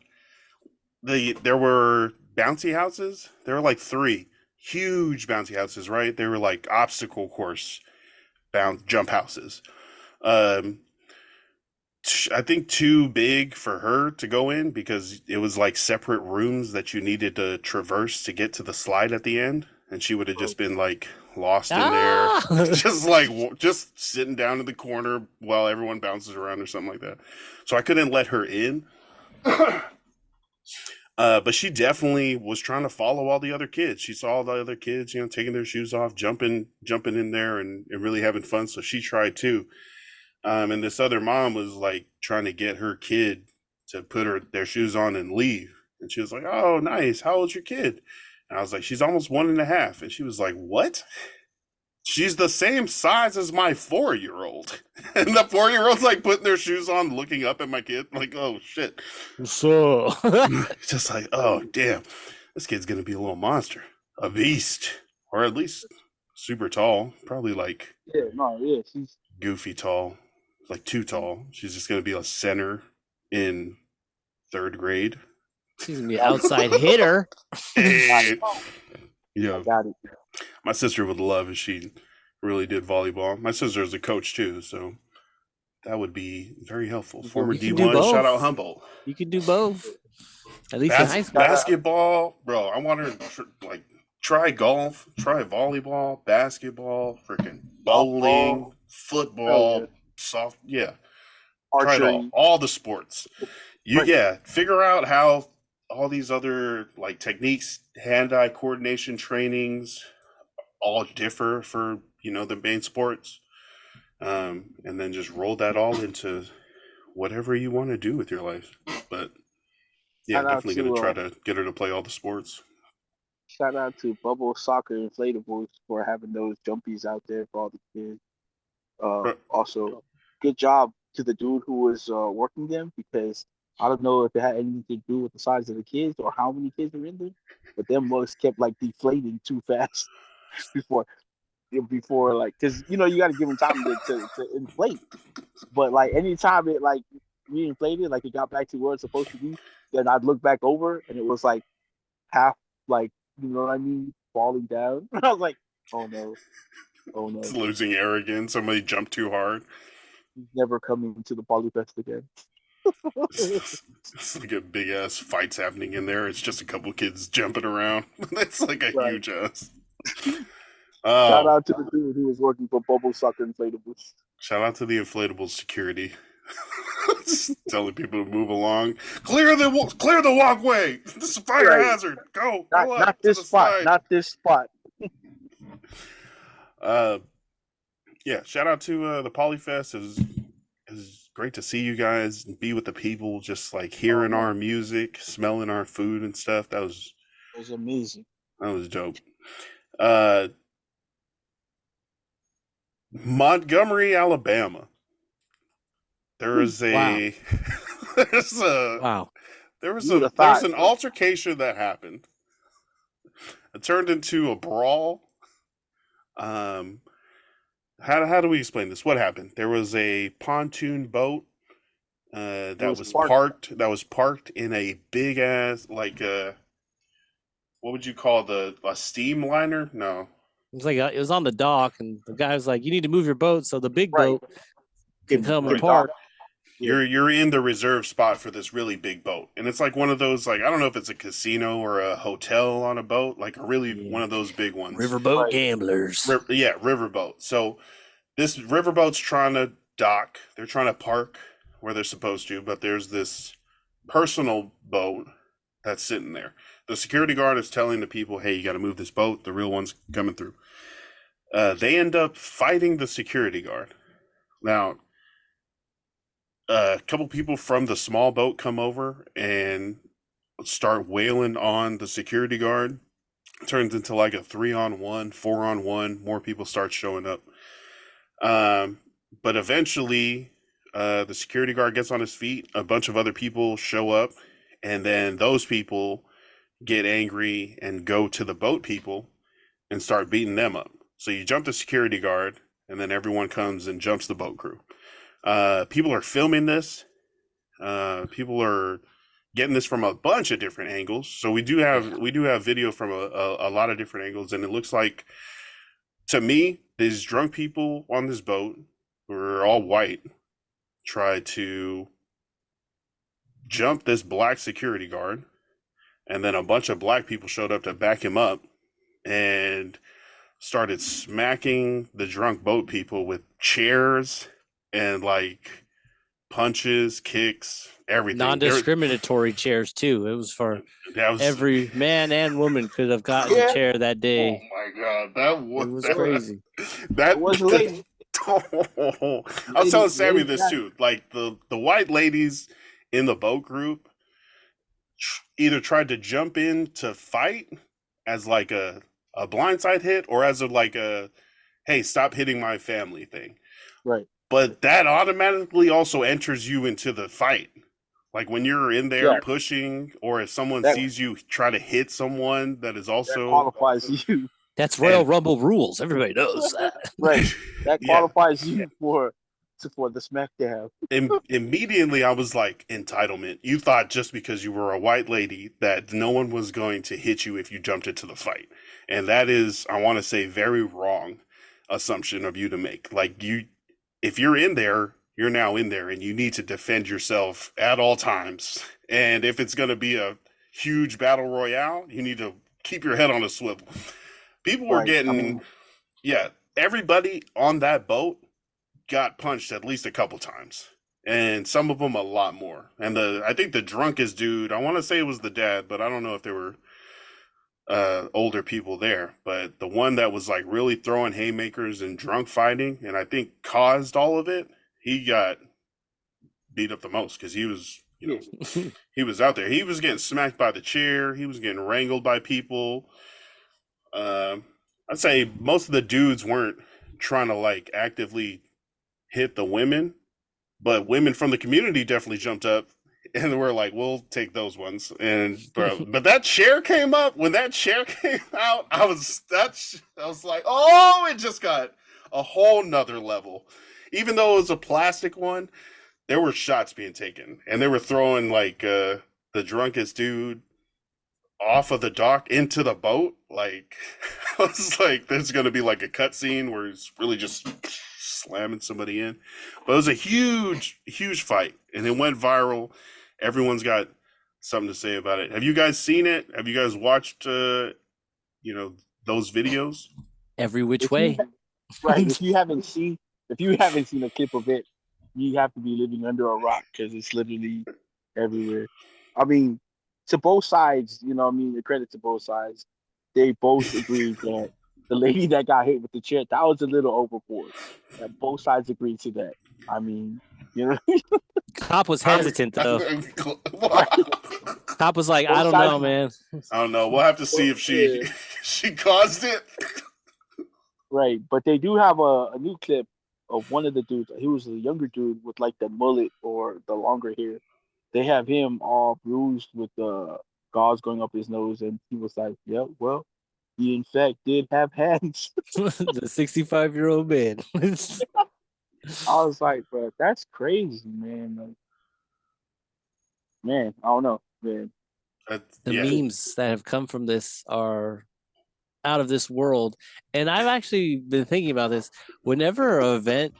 There were bouncy houses. There were like 3 huge bouncy houses, right? They were like obstacle course jump houses. I think too big for her to go in because it was like separate rooms that you needed to traverse to get to the slide at the end. and she would have just been like lost in there, Ah! just sitting down in the corner while everyone bounces around or something like that. So I couldn't let her in. But she definitely was trying to follow all the other kids. She saw all the other kids, taking their shoes off, jumping in there, and really having fun. So she tried too. And this other mom was like trying to get her kid to put their shoes on and leave. And she was like, "Oh, nice. How old's your kid?" And I was like, "She's almost 1.5." And she was like, "What?" She's the same size as my 4-year-old. And the 4-year-old's like putting their shoes on, looking up at my kid, like, oh shit. So Just like, oh damn, this kid's gonna be a little monster. A beast. Or at least super tall. Probably like she's goofy tall. Like too tall. She's just gonna be a center in 3rd grade. she's gonna be an outside hitter. Hey. I Yeah. got it. My sister would love if she really did volleyball. My sister is a coach too, so that would be very helpful. Former You can do D1, both. shout out Humboldt. You can do both. At least in high school. Basketball, bro. I want her to try golf, try volleyball, basketball, freaking bowling, football, soft. Yeah, try it all. Archery. All the sports. Figure out how all these other like techniques, hand-eye coordination trainings, all differ for the main sports, and then just roll that all into whatever you want to do with your life. But yeah, definitely gonna try to get her to play all the sports. Shout out to Bubble Soccer Inflatables for having those jumpies out there for all the kids. Also, good job to the dude who was working them, because I don't know if it had anything to do with the size of the kids or how many kids were in there, but them mugs kept like deflating too fast before like, because you got to give them time to inflate. But like anytime it like reinflated, like it got back to where it's supposed to be, then I'd look back over and it was like half, like, you know what I mean, falling down. I was like, oh no. It's losing air again. Somebody jumped too hard. He's never coming to the PolyFest again. It's like a big ass fight's happening in there. It's just a couple kids jumping around. It's like a huge ass. Shout out to the dude who was working for Bubble Soccer Inflatables. Shout out to the inflatable security. Just telling people to move along. Clear the walkway. This is a fire hazard. Go. Not this spot. Side. Not this spot. Yeah. Shout out to the PolyFest. It was great to see you guys and be with the people. Just like hearing our music, smelling our food and stuff. That was amazing. That was dope. Montgomery, Alabama. There's an altercation that happened. It turned into a brawl. How do we explain this? What happened? There was a pontoon boat that was parked in a big ass, like what would you call a steam liner? No. It was like it was on the dock, and the guy was like, "You need to move your boat so the big boat can come and park." You're in the reserve spot for this really big boat, and it's like one of those, like, I don't know if it's a casino or a hotel on a boat, like one of those big ones. Riverboat gamblers. Riverboat. So this riverboat's trying to dock. They're trying to park where they're supposed to, but there's this personal boat that's sitting there. The security guard is telling the people, "Hey, you got to move this boat. The real one's coming through." They end up fighting the security guard. Now, a couple people from the small boat come over and start wailing on the security guard. It turns into like a 3-on-1, 4-on-1. More people start showing up. But eventually, the security guard gets on his feet. A bunch of other people show up, and then those people get angry and go to the boat people and start beating them up. So you jump the security guard, and then everyone comes and jumps the boat crew. People are filming this. People are getting this from a bunch of different angles. So we do have video from a lot of different angles, and it looks like, to me, these drunk people on this boat, who are all white, tried to jump this black security guard, and then a bunch of black people showed up to back him up, and started smacking the drunk boat people with chairs and like punches, kicks, everything. Non-discriminatory chairs too. It was for That was every man and woman could have gotten a Yeah. chair that oh day. my god, that was It was crazy. That It was a lady. I was telling Sammy lady this got too. Like the white ladies in the boat group either tried to jump in to fight as like a blindside hit or as like a hey, stop hitting my family thing. Right. But that automatically also enters you into the fight. Like when you're in there Yeah. pushing, or if someone That- sees you try to hit someone that is That also qualifies you. That's Royal And- Rumble rules. Everybody knows that. Right. That Yeah. qualifies you for the SmackDown. Immediately I was like, entitlement. You thought just because you were a white lady that no one was going to hit you if you jumped into the fight. And that is, I want to say, very wrong assumption of you to make. Like if you're in there, you're now in there and you need to defend yourself at all times. And if it's going to be a huge battle royale, you need to keep your head on a swivel. People were Right. getting, yeah, everybody on that boat got punched at least a couple times, and some of them a lot more. And I think the drunkest dude, I want to say it was the dad, but I don't know if there were older people there. But the one that was like really throwing haymakers and drunk fighting, and I think caused all of it, he got beat up the most because he was, you know, he was out there. He was getting smacked by the chair. He was getting wrangled by people. I'd say most of the dudes weren't trying to like actively hit the women, but women from the community definitely jumped up and were like, we'll take those ones. And bro, but that chair came up. When that chair came out, I was like, oh, it just got a whole nother level. Even though it was a plastic one, there were shots being taken, and they were throwing like the drunkest dude off of the dock into the boat. Like I was like, there's gonna be like a cutscene where he's really just slamming somebody in. But it was a huge, huge fight, and it went viral. Everyone's got something to say about it. Have you guys seen it? Have you guys watched those videos? Every which If you way. Right. If you haven't seen a clip of it, you have to be living under a rock because it's literally everywhere. I mean, to both sides, you know what I mean? The credit to both sides. They both agreed that the lady that got hit with the chair, that was a little overboard. And both sides agreed to that. I mean, you know, Cop was hesitant though. Cop was like, Both I don't sides- know, man. I don't know. We'll have to see if she Yeah. she caused it. right. But they do have a new clip of one of the dudes. He was a younger dude with like the mullet or the longer hair. They have him all bruised with the gauze going up his nose, and he was like, "Yeah, well, he in fact did have hands." The 65-year-old man. I was like, "Bro, that's crazy, man." Like, man, I don't know, man. The Yeah. memes that have come from this are out of this world. And I've actually been thinking about this. Whenever an event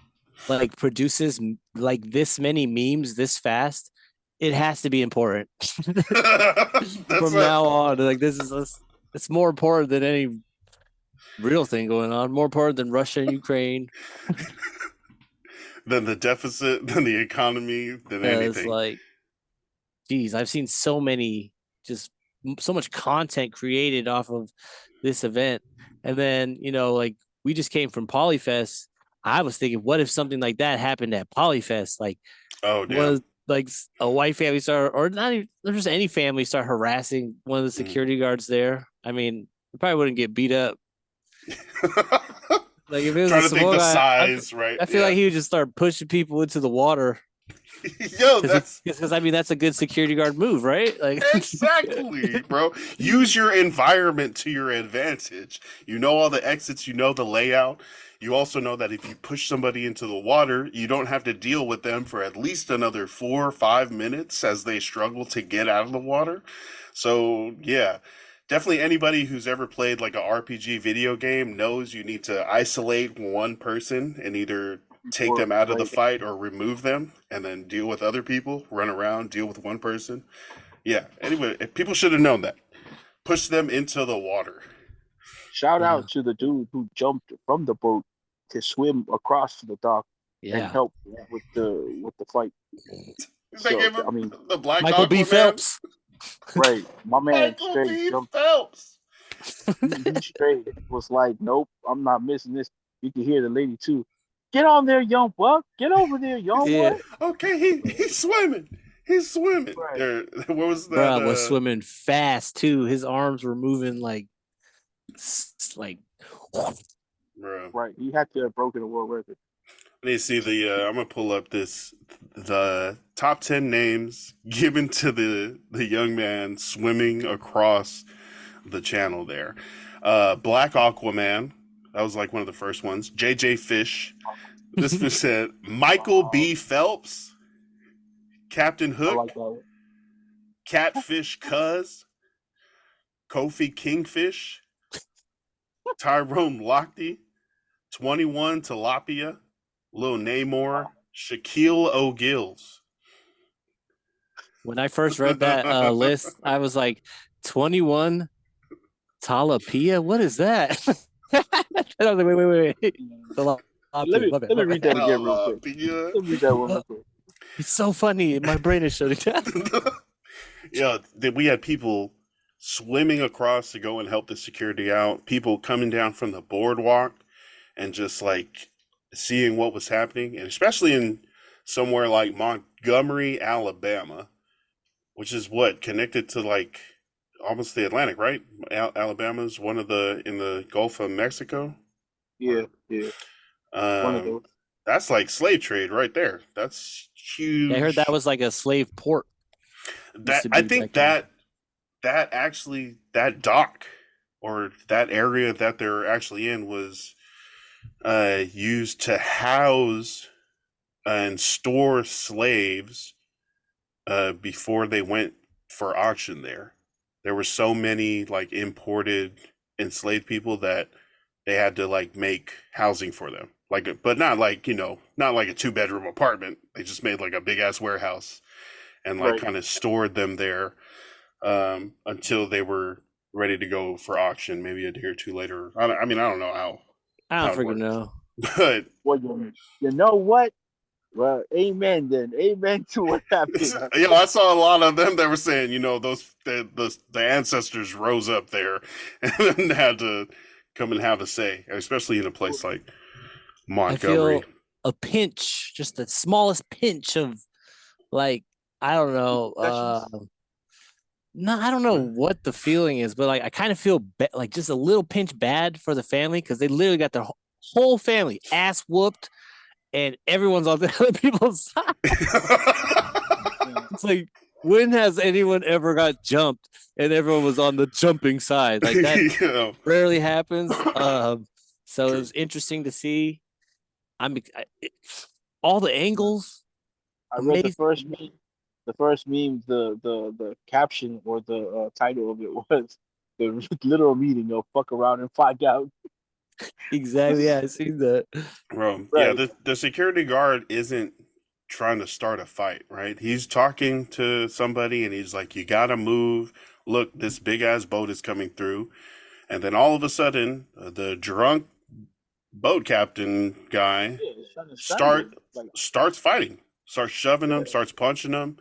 like produces like this many memes this fast, it has to be important. From now on, like it's more important than any real thing going on. More important than Russia and Ukraine. Than the deficit, than the economy, than It's anything. like, geez, I've seen so much content created off of this event. And then, like we just came from PolyFest. I was thinking, what if something like that happened at PolyFest? Like, Oh, yeah. was like a white family start, or not even just any family start harassing one of the security guards there. I mean, they probably wouldn't get beat up. Like if it was Trying a to think small the guy, size, right? I feel like he would just start pushing people into the water. Yo, that's Because I mean that's a good security guard move, right? Like exactly, bro. Use your environment to your advantage. You know all the exits, you know the layout. You also know that if you push somebody into the water, you don't have to deal with them for at least another 4 or 5 minutes as they struggle to get out of the water. So, yeah. Definitely anybody who's ever played like a RPG video game knows you need to isolate one person and either take them out of the fight or remove them and then deal with other people, run around, deal with one person. Yeah, anyway, people should have known that. Push them into the water. Shout Yeah. out to the dude who jumped from the boat to swim across to the dock and Yeah. help with the fight. They So gave him I mean, the Black Michael B. Aquaman. Phelps. right, my man Michael straight B. jumped. Phelps. He straight was like, nope, I'm not missing this. You can hear the lady too. Get on there, young buck. Get over there, young Yeah. boy. Okay, he's swimming. He's swimming. Right. There, what was that? Bruh was swimming fast too. His arms were moving like Bro. Right. He had to have broken a world record. I need to see I'm gonna pull up the top 10 names given to the young man swimming across the channel there. Black Aquaman, that was like one of the first ones. JJ Fish. This fish said Michael B. Phelps, Captain I Hook, like that one. Catfish Cuz, Kofi Kingfish, Tyrone Lochte, 21 Tilapia, Lil Namor, Shaquille O'Gills. When I first read that list, I was like, 21 Talapia? What is that? And I was like, wait. Tilapia, Let me read that again real quick. Tilapia. Let me read that one real quick. It's so funny. My brain is shutting down. Yeah, we had people swimming across to go and help the security out, people coming down from the boardwalk and just like seeing what was happening, and especially in somewhere like Montgomery, Alabama, which is what connected to like almost the Atlantic, right? Alabama is one of the in the Gulf of Mexico. Yeah. One of those. That's like slave trade right there. That's huge. Yeah, I heard that was like a slave port. That to be I think back that actually that dock or that area that they're actually in was used to house and store slaves before they went for auction there. There were so many like imported enslaved people that they had to like make housing for them. Like but not like, not like a 2-bedroom apartment. They just made like a big ass warehouse and like Right. kind of stored them there until they were ready to go for auction maybe a day or two later. I don't know how I don't it freaking works. know. But Well, you know what? Well, amen then. Amen to what happened. I saw a lot of them that were saying, those the ancestors rose up there and had to come and have a say, especially in a place like I Montgomery. feel a pinch, just the smallest pinch of like, I don't know. No, I don't know what the feeling is, but like I kind of feel like just a little pinch bad for the family because they literally got their whole family ass whooped, and everyone's on the other people's side. It's like, when has anyone ever got jumped and everyone was on the jumping side? Like that rarely happens. So it was interesting to see. All the angles. I read the first meme. The first meme, the caption or the title of it was the literal meaning of "fuck around and find out." Exactly. Yeah, I seen that. Bro, Right. yeah, the security guard isn't trying to start a fight, right? He's talking to somebody and he's like, you gotta move. Look, this big ass boat is coming through. And then all of a sudden, the drunk boat captain guy Yeah, it's trying to strangle. starts fighting, starts shoving him, starts punching him.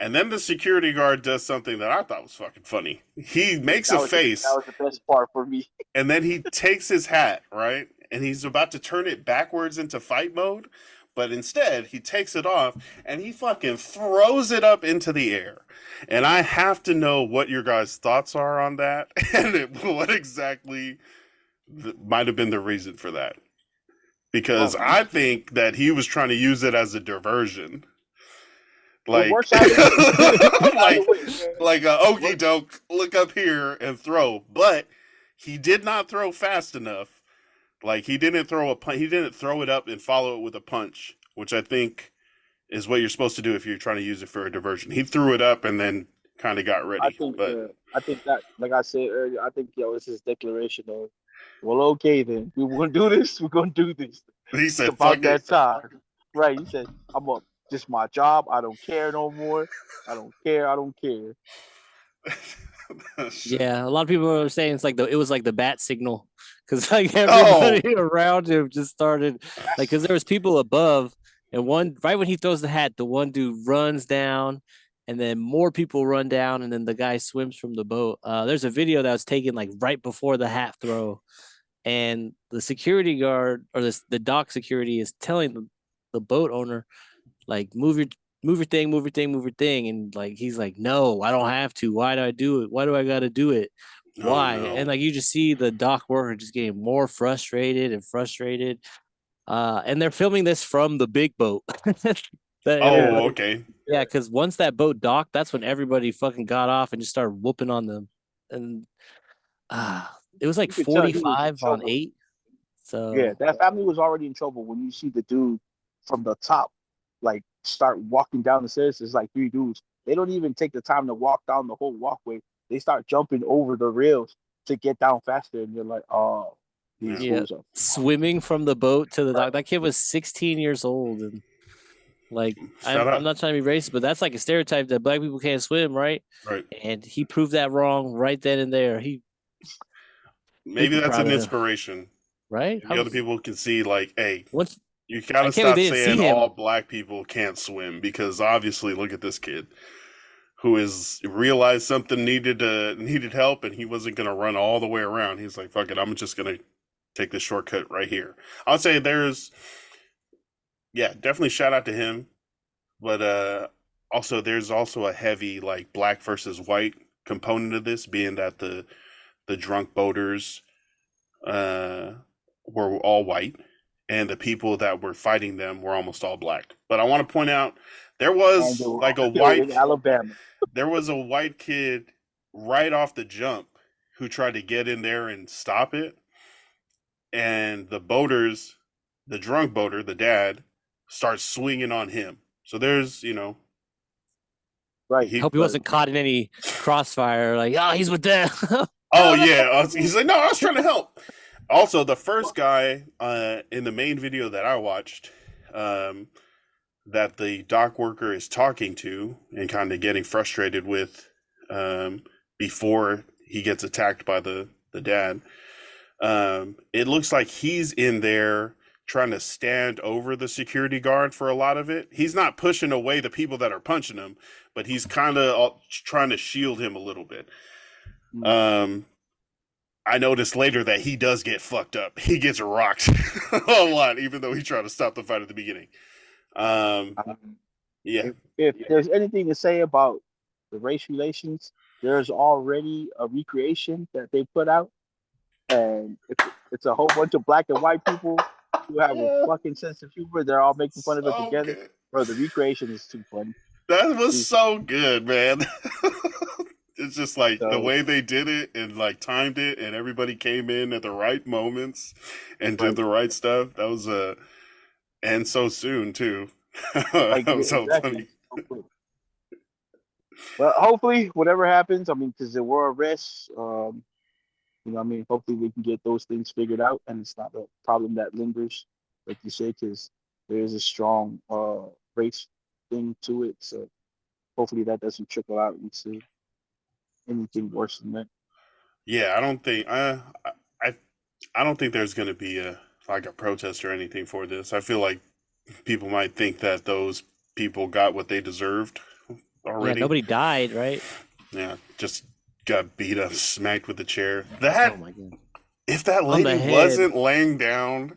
And then the security guard does something that I thought was fucking funny. He makes a face. That was the best part for me. And then he takes his hat, right? And he's about to turn it backwards into fight mode. But instead, he takes it off and he fucking throws it up into the air. And I have to know what your guys' thoughts are on that and what exactly might have been the reason for that. Because I think that he was trying to use it as a diversion. Like, works out like a okie doke, look up here and throw. But he did not throw fast enough. Like he didn't throw it up and follow it with a punch, which I think is what you're supposed to do if you're trying to use it for a diversion. He threw it up and then kind of got ready. I think that, like I said earlier, I think it's his declaration of, well, okay then, we want to do this. We're gonna do this. He said, it's about "Fuck that it." time, right? He said, "I'm up. Just my job. I don't care no more. I don't care. Yeah, a lot of people are saying it was like the bat signal because like Oh, everybody around him just started like because there was people above and one right when he throws the hat, the one dude runs down and then more people run down and then the guy swims from the boat. There's a video that was taken like right before the hat throw, and the security guard or the dock security is telling the boat owner like move your thing, move your thing, move your thing. And like he's like, no, I don't have to. Why do I do it? Why do I gotta do it? oh Why? And no. like you just see the dock worker just getting more frustrated and frustrated. And they're filming this from the big boat. That Oh, everybody, okay. yeah, because once that boat docked, that's when everybody fucking got off and just started whooping on them. And it was like You could tell he was in 45 on trouble. 8. Yeah, So that family was already in trouble when you see the dude from the top, like start walking down the stairs. It's like three dudes. They don't even take the time to walk down the whole walkway. They start jumping over the rails to get down faster, and you're like, oh, these Yeah. yeah, fools are swimming from the boat to the dock. That kid was 16 years old, and like Shout I'm out. not trying to be racist, but that's like a stereotype that black people can't swim, right? Right. And he proved that wrong right then and there. He Maybe super that's proud an of him, inspiration. right? I Maybe other was people can see, like, hey, once you I gotta can't believe stop they didn't see saying him. all black people can't swim because obviously, look at this kid who is realized something needed help and he wasn't gonna run all the way around. He's like, fuck it, I'm just gonna take this shortcut right here. I'll say definitely shout out to him, but also there's also a heavy like black versus white component of this, being that the drunk boaters uh, were all white, and the people that were fighting them were almost all black. But I want to point out there and they was were like all a still in Alabama. there was a white kid right off the jump who tried to get in there and stop it, and the boaters, the drunk boater, the dad, starts swinging on him. So there's Right, I he. hope he but wasn't caught in any crossfire. Like, oh, he's with them. Oh yeah, he's like, no, I was trying to help. Also, the first guy in the main video that I watched, um, that the dock worker is talking to and kind of getting frustrated with, before he gets attacked by the dad. It looks like he's in there trying to stand over the security guard for a lot of it. He's not pushing away the people that are punching him, but he's kind of trying to shield him a little bit. Um, I noticed later that he does get fucked up. He gets rocked a lot, even though he tried to stop the fight at the beginning. Yeah. if there's anything to say about the race relations, there's already a recreation that they put out, and it's a whole bunch of black and white people who have a fucking sense of humor. They're all making fun of it So together. good. Bro, the recreation is too funny. That was It's- so good, man. It's just like the So way they did it and like timed it, and everybody came in at the right moments and did right, the right stuff. That was and so soon too. like That yeah, was so exactly. funny. Well, hopefully, whatever happens, I mean, because there were arrests, I mean, hopefully we can get those things figured out, and it's not a problem that lingers, like you say, because there is a strong race thing to it. So hopefully that doesn't trickle out into anything worse than that. Yeah, I don't think I I don't think there's going to be a like a protest or anything for this. I feel like people might think that those people got what they deserved Yeah, already. nobody died, right? Yeah, just got beat up, smacked with the chair. Oh That my god. if that On the lady head. wasn't laying down.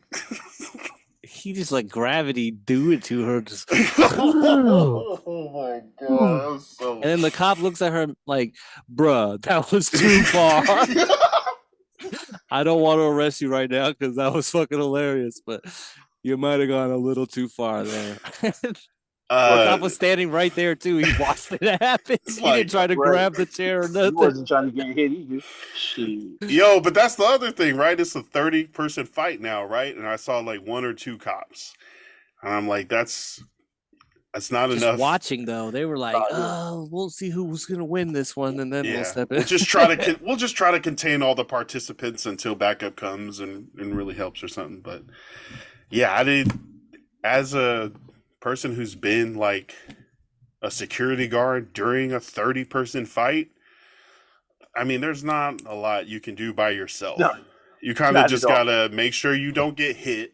He just like gravity do it to her. Just Oh my god, that was so. And then the cop looks at her like, bruh, that was too far. I don't want to arrest you right now because that was fucking hilarious, but you might have gone a little too far there. The cop was standing right there too. He watched it happen. He like, didn't try to right. grab the chair or He nothing. wasn't trying to get hit either. Shit. yo, but that's the other thing, right? It's a 30-person fight now, right? And I saw like one or two cops, and I'm like, that's not Just enough. watching though, they were like, Oh, yeah. "Oh, we'll see who's gonna win this one, and then we'll Yeah, step in." we'll just try to we'll just try to contain all the participants until backup comes and really helps or something. But yeah, I did, as a person who's been like a security guard during a 30-person fight, I mean, there's not a lot you can do by yourself. No, You kind of not just at all. gotta make sure you don't get hit,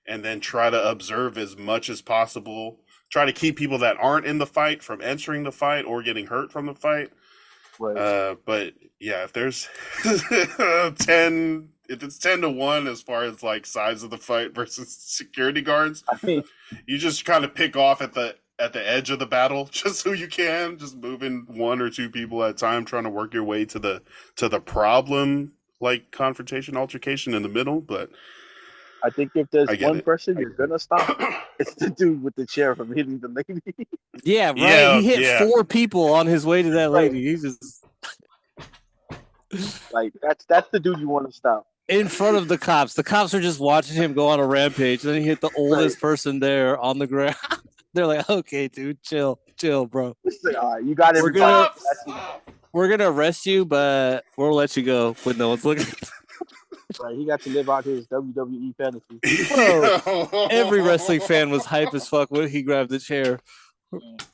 and then try to observe as much as possible. Try to keep people that aren't in the fight from entering the fight or getting hurt from the fight. Right. But yeah, if there's if it's 10-1 as far as like size of the fight versus security guards, I mean, you just kind of pick off at the edge of the battle just who you can, just moving one or two people at a time, trying to work your way to the problem, like confrontation, altercation in the middle. But I think if there's I get one it. person you're gonna stop, it's the dude with the chair from hitting the lady. Yeah, right. Yeah, He hit yeah. 4 people on his way to that Right. lady. He's just Like that's the dude you want to stop. in front of the cops. The cops are just watching him go on a rampage. And then he hit the oldest person there on the ground. They're like, okay, dude, chill, bro. It's like, all right, you got We're everybody. gonna- That's it. We're gonna arrest you, but we'll let you go when no one's looking. Right, he got to live out his WWE fantasy. Bro, every wrestling fan was hype as fuck when he grabbed the chair. It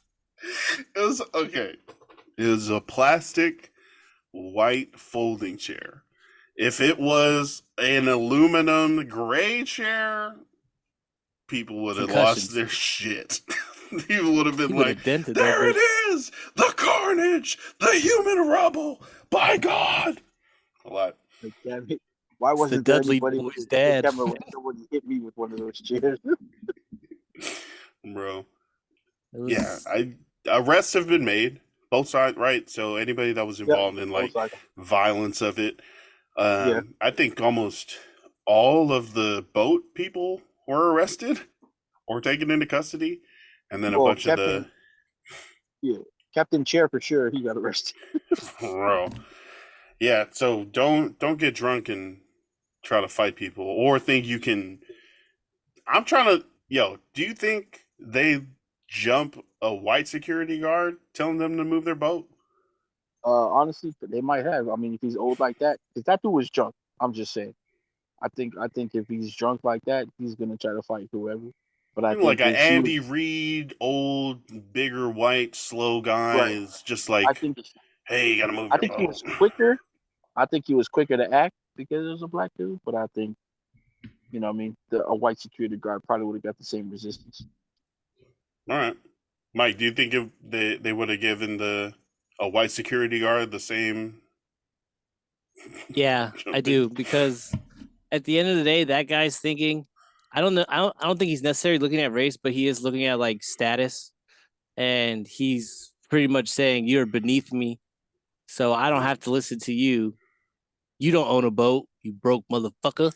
was okay. It was a plastic white folding chair. If it was an aluminum gray chair, people would have lost Concussions. their shit. People would have been He would've like, dented "There that it is, the carnage, the human rubble. By God!" A lot. Like, damn it. Why wasn't the there Dudley anybody boy's with a dad. camera when somebody hit me with one of those chairs? Bro. It was- Yeah, arrests have been made, both sides, right? So anybody that was involved in like violence of it, Yeah. I think almost all of the boat people were arrested or taken into custody, and then a Well, bunch of the Captain Chair for sure, he got arrested. bro. Yeah, so don't get drunk and try to fight people or think you can. I'm trying to, do you think they jump a white security guard telling them to move their boat? Honestly, they might have. I mean, if he's old like that, because that dude was drunk. I'm just saying. I think if he's drunk like that, he's gonna try to fight whoever. But I think Like an if he Andy was- Reid, old, bigger, white, slow guy Right. is just I like, think hey, you gotta move I your think he boat. was quicker. I think he was quicker to act because it was a black dude. But I think, you know, what I mean, a white security guard probably would have got the same resistance. All right, Mike, do you think if they would have given a white security guard the same? Yeah, I do, because at the end of the day, that guy's thinking. I don't know. I don't think he's necessarily looking at race, but he is looking at like status, and he's pretty much saying you're beneath me, so I don't have to listen to you. You don't own a boat, you broke motherfucker.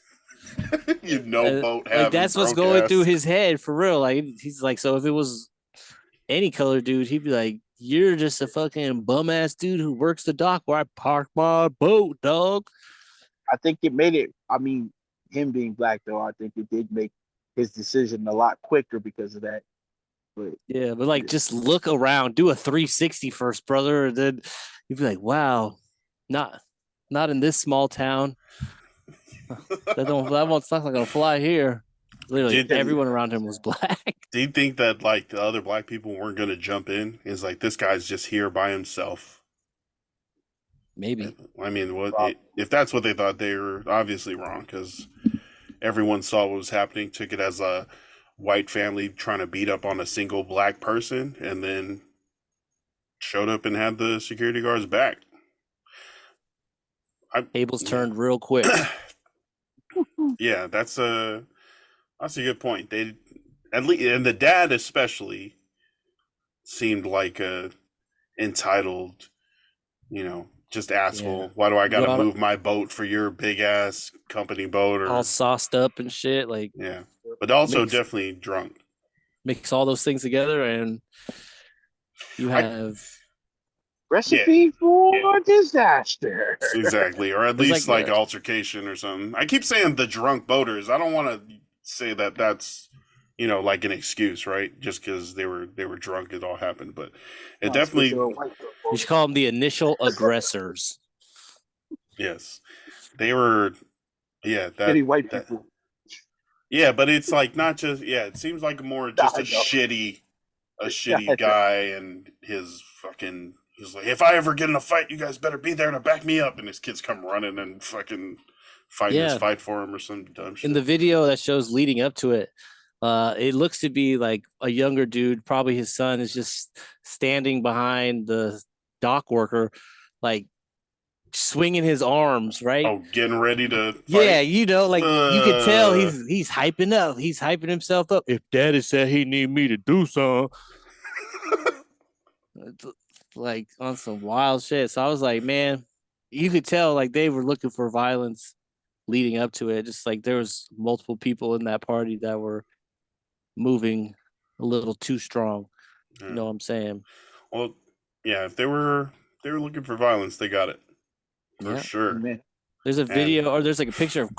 Boat having Like that's what's broke going ass. through his head for real. Like he's like, so if it was any color dude, he'd be like, you're just a fucking bum ass dude who works the dock where I park my boat, dog. I think it made it. I mean, him being black though, I think it did make his decision a lot quicker because of that. But Yeah, but like just look around, do a 360 first, brother, and then you'd be like, wow, not in this small town. That one's not gonna fly here. Literally, Did- everyone around him was black. Do you think that like the other black people weren't gonna jump in? It's like this guy's just here by himself. Maybe. I mean, if that's what they thought, they were obviously wrong because everyone saw what was happening, took it as a white family trying to beat up on a single black person, and then showed up and had the security guards back. Tables turned real quick. Yeah, that's a good point. They at least, and the dad especially seemed like a entitled, just asshole. Yeah. Why do I gotta Got it. move my boat for your big ass company boat? Or All sauced up and shit. Like yeah, but also Makes- definitely drunk. mix all those things together, and you have recipe for disaster. Exactly, or at It's least like like altercation or something. I keep saying the drunk boaters. I don't want to say that that's like an excuse, right? Just because they were drunk, it all happened. But it definitely, you should call them the initial aggressors. yes, they were. Yeah, Any white that- people. Yeah, but it's like not just. Yeah, it seems like more just I a know. shitty Yeah, I know. guy and his fucking He's like, if I ever get in a fight, you guys better be there to back me up. And his kids come running and fucking fighting his Yeah. fight for him or some dumb shit. In the video that shows leading up to it, it looks to be like a younger dude, probably his son, is just standing behind the dock worker, like swinging his arms, right? Oh, getting ready to fight? Yeah, you know, like you could tell he's hyping up. He's hyping himself up. If Daddy said he need me to do something, like on some wild shit. So I was like, man, you could tell like they were looking for violence leading up to it. Just like there was multiple people in that party that were moving a little too strong. Yeah. You know what I'm saying? Well, yeah, if they were looking for violence, they got it. For sure. Man. There's a video or there's like a picture of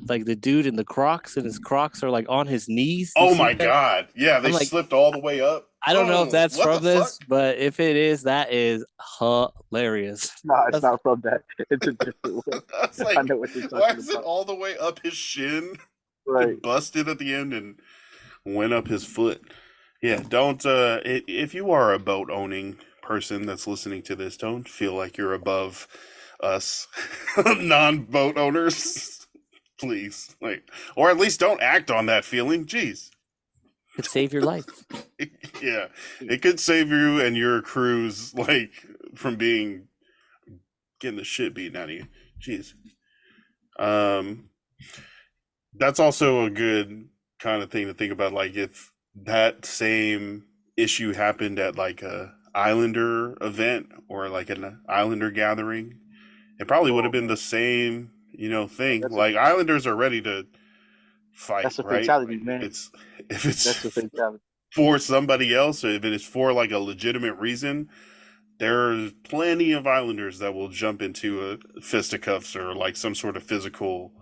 like the dude in the Crocs, and his Crocs are like on his knees. Oh my God. Yeah, they like, slipped all the way up. I don't know if that's what from the this, fuck? but if it is, that is hilarious. No, it's not from that. It's a different one. I was like, I know what you're why talking is it about. all the way up his shin? Right. It busted at the end and went up his foot. Yeah, don't if you are a boat owning person that's listening to this, don't feel like you're above us non-boat owners. Please. Like, or at least don't act on that feeling. Jeez. Could save your life. Yeah. It could save you and your crews like from getting the shit beaten out of you. Jeez. That's also a good kind of thing to think about. Like if that same issue happened at like a Islander event or like an Islander gathering, it probably would have been the same, thing. Like Islanders are ready to fight. That's a right? fatality, man. If it's That's a fatality. for somebody else, or if it is for like a legitimate reason, there's plenty of Islanders that will jump into a fisticuffs or like some sort of physical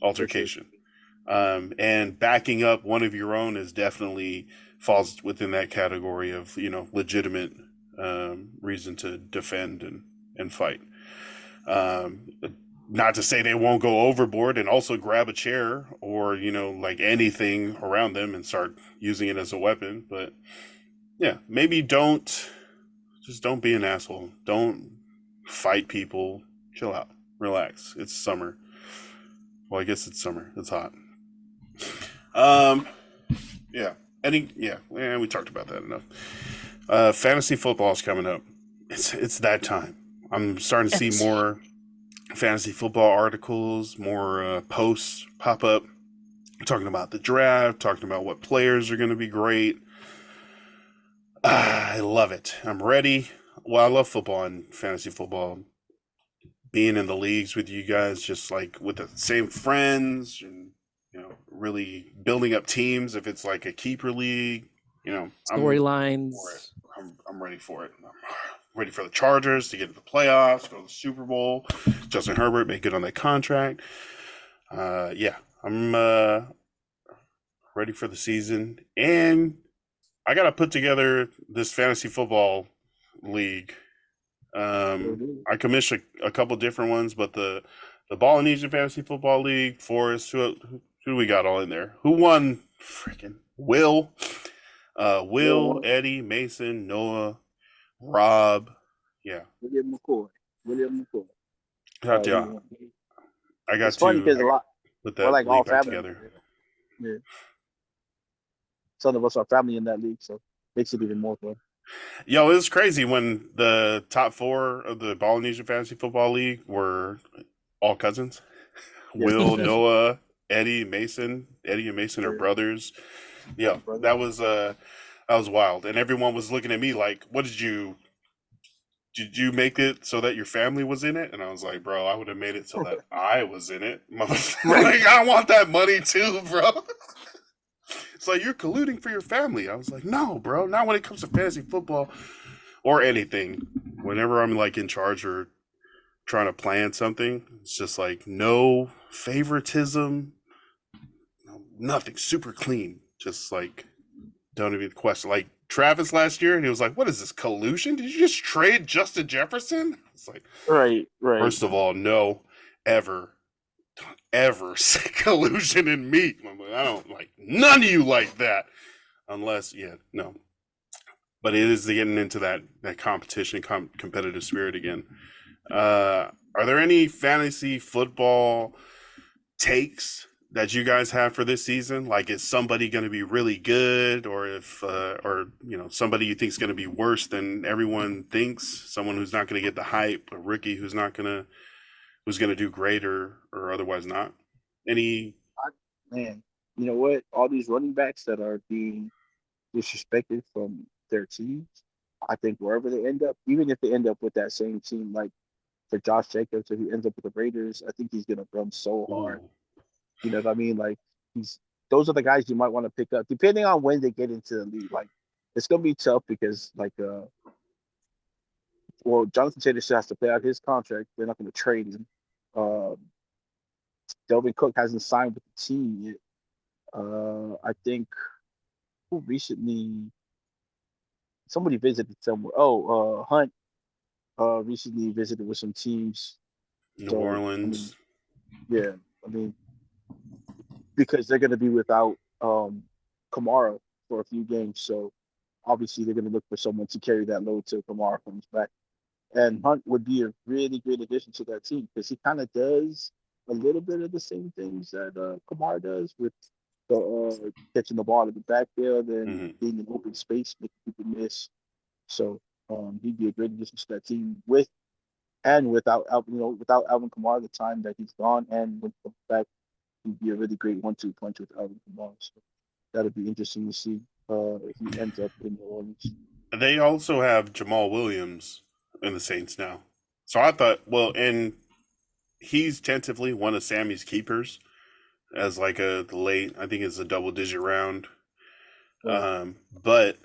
altercation. And backing up one of your own is definitely falls within that category of, legitimate reason to defend and fight. Not to say they won't go overboard and also grab a chair or, like anything around them and start using it as a weapon. But yeah, maybe don't be an asshole. Don't fight people. Chill out. Relax. It's summer. Well, I guess it's summer. It's hot. Yeah. We talked about that enough. Fantasy football is coming up. It's that time. I'm starting to see more fantasy football articles, more posts pop up talking about the draft, talking about what players are going to be great. I love it. I'm ready. Well, I love football and fantasy football. Being in the leagues with you guys, just like with the same friends, and really building up teams. If it's like a keeper league, Storylines. I'm ready for it. I'm ready for the Chargers to get to the playoffs, go to the Super Bowl. Justin Herbert make good on that contract. I'm ready for the season, and I gotta put together this fantasy football league. I commissioned a couple different ones, but the Ballinesian Fantasy Football League, Forrest, who we got all in there? Who won? Freaking Will, Eddie, Mason, Noah, Rob. Yeah. William McCoy. Shout out to y'all. I got it's funny because a lot put that we're like all league back family together. Yeah. Some of us are family in that league, so makes it even more fun. Yo, it was crazy when the top 4 of the Ballinesian Fantasy Football League were all cousins. Yeah. Will, Noah, Eddie, Mason. Eddie and Mason are brothers. Yeah, that was wild. And everyone was looking at me like, what did you make it so that your family was in it? And I was like, bro, I would have made it so that I was in it. Like, I want that money too, bro. It's like, you're colluding for your family. I was like, no, bro, not when it comes to fantasy football or anything. Whenever I'm like in charge or trying to plan something, it's just like no favoritism, nothing, super clean. Just like, don't even question. Like Travis last year, and he was like, what is this, collusion? Did you just trade Justin Jefferson? It's like, right. First of all, no, ever say collusion in me. I'm like, I don't like none of you like that. Unless, no. but it is getting into that competition, competitive spirit again. Are there any fantasy football takes that you guys have for this season? Like, is somebody going to be really good, or if, or somebody you think is going to be worse than everyone thinks? Someone who's not going to get the hype, a rookie who's going to do great or otherwise not. Any? Man, you know what? All these running backs that are being disrespected from their teams, I think wherever they end up, even if they end up with that same team, like for Josh Jacobs, if he ends up with the Raiders, I think he's gonna run so hard. Ooh, You know what I mean? Like he's those are the guys you might want to pick up, depending on when they get into the league. Like it's gonna be tough because well, Jonathan Taylor still has to pay out his contract. They're not gonna trade him. Um, Delvin Cook hasn't signed with the team yet. I think who recently somebody visited somewhere. Oh, Hunt recently visited with some teams. New So I mean, Orleans. yeah, I mean because they're going to be without Kamara for a few games, so obviously they're going to look for someone to carry that load till Kamara comes back. And Hunt would be a really great addition to that team because he kind of does a little bit of the same things that Kamara does with the catching the ball in the backfield and Hmm. being in open space, making people miss. So he'd be a great addition to that team with and without without Alvin Kamara the time that he's gone and when he comes back, he'd be a really great 1-2 punch with Alvin Kamara. So that'd be interesting to see if he ends up in New Orleans. They also have Jamal Williams in the Saints now. So I thought, well, and he's tentatively one of Sammy's keepers as like a late, I think it's a double digit round. Right. But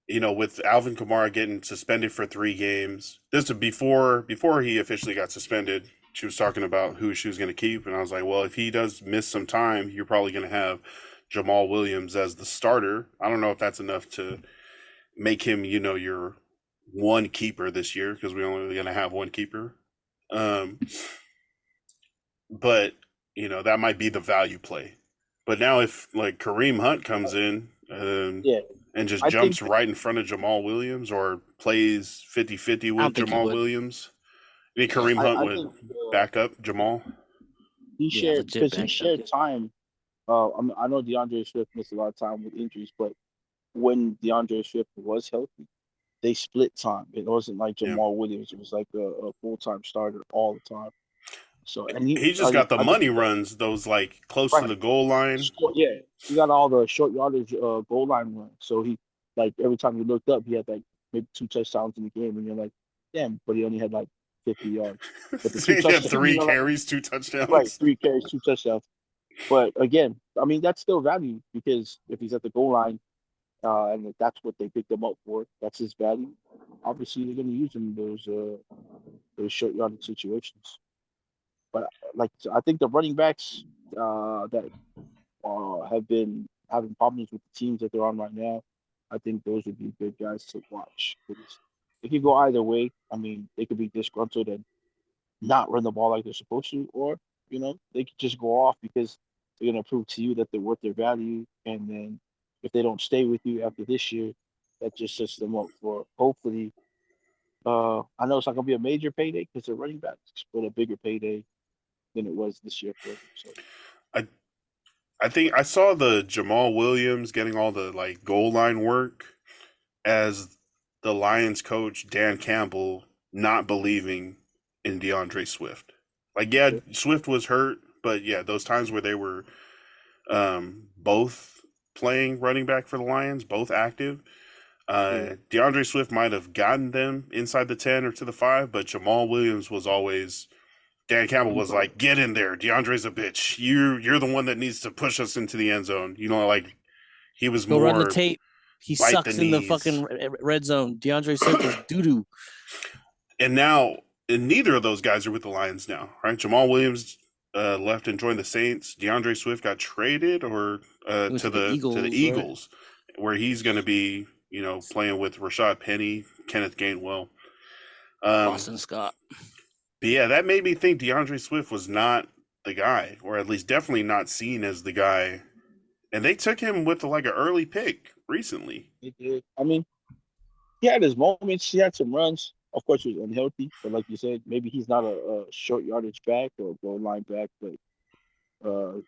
with Alvin Kamara getting suspended for 3 games, this was before he officially got suspended. She was talking about who she was going to keep, and I was like, well, if he does miss some time, you're probably going to have Jamal Williams as the starter. I don't know if that's enough to make him, your one keeper this year because we're only going to have one keeper. Um, but that might be the value play. But now if like Kareem Hunt comes in Yeah, and just I think jumps right in front of Jamal Williams or plays 50-50 I with don't think he Jamal would. Williams, I think Kareem Hunt I would think back up Jamal. he Yeah, shared legit because he backup. shared time. I know DeAndre Swift missed a lot of time with injuries, but when DeAndre Swift was healthy, they split time. It wasn't like Yeah. Jamal Williams; it was like a full time starter all the time. So, and He just got the I think money runs, those like close to right, the goal line. yeah, he got all the short yardage goal line runs. So he like every time you looked up, he had like maybe 2 touchdowns in the game, and you're like, damn, but he only had like 50 yards. But the So two he had touchdowns, 3 carries, 2 right, touchdowns. 3 carries, 2 touchdowns. But again, I mean that's still value because if he's at the goal line, and if that's what they picked him up for, that's his value. Obviously, they're going to use him in those short yardage situations. But like so I think the running backs that have been having problems with the teams that they're on right now, I think those would be good guys to watch. Because it could go either way. I mean, they could be disgruntled and not run the ball like they're supposed to, or they could just go off because they're gonna prove to you that they're worth their value. And then if they don't stay with you after this year, that just sets them up for hopefully. I know it's not gonna be a major payday because they're running backs, but a bigger payday than it was this year for them. So I I think I saw the Jamal Williams getting all the like goal line work as the Lions coach Dan Campbell not believing in DeAndre Swift. Like, yeah, yeah, Swift was hurt, but yeah, those times where they were both playing running back for the Lions, both active. yeah. DeAndre Swift might have gotten them inside the 10 or to the 5, but Jamal Williams was always. Dan Campbell was like, "Get in there, DeAndre's a bitch. You're the one that needs to push us into the end zone." Like he was Go run the more tape. He bite the sucks in the knees. fucking red zone. DeAndre Swift is doo doo. And now, and neither of those guys are with the Lions now, right? Jamal Williams left and joined the Saints. DeAndre Swift got traded or He went to to the the Eagles, right? Eagles, where he's going to be, playing with Rashad Penny, Kenneth Gainwell. Um, Boston Scott. but yeah, that made me think DeAndre Swift was not the guy, or at least definitely not seen as the guy. And they took him with like an early pick. recently. He did. I mean, he had his moments. He had some runs. Of course, he was unhealthy, but like you said, maybe he's not a short yardage back or a goal line back, but uh,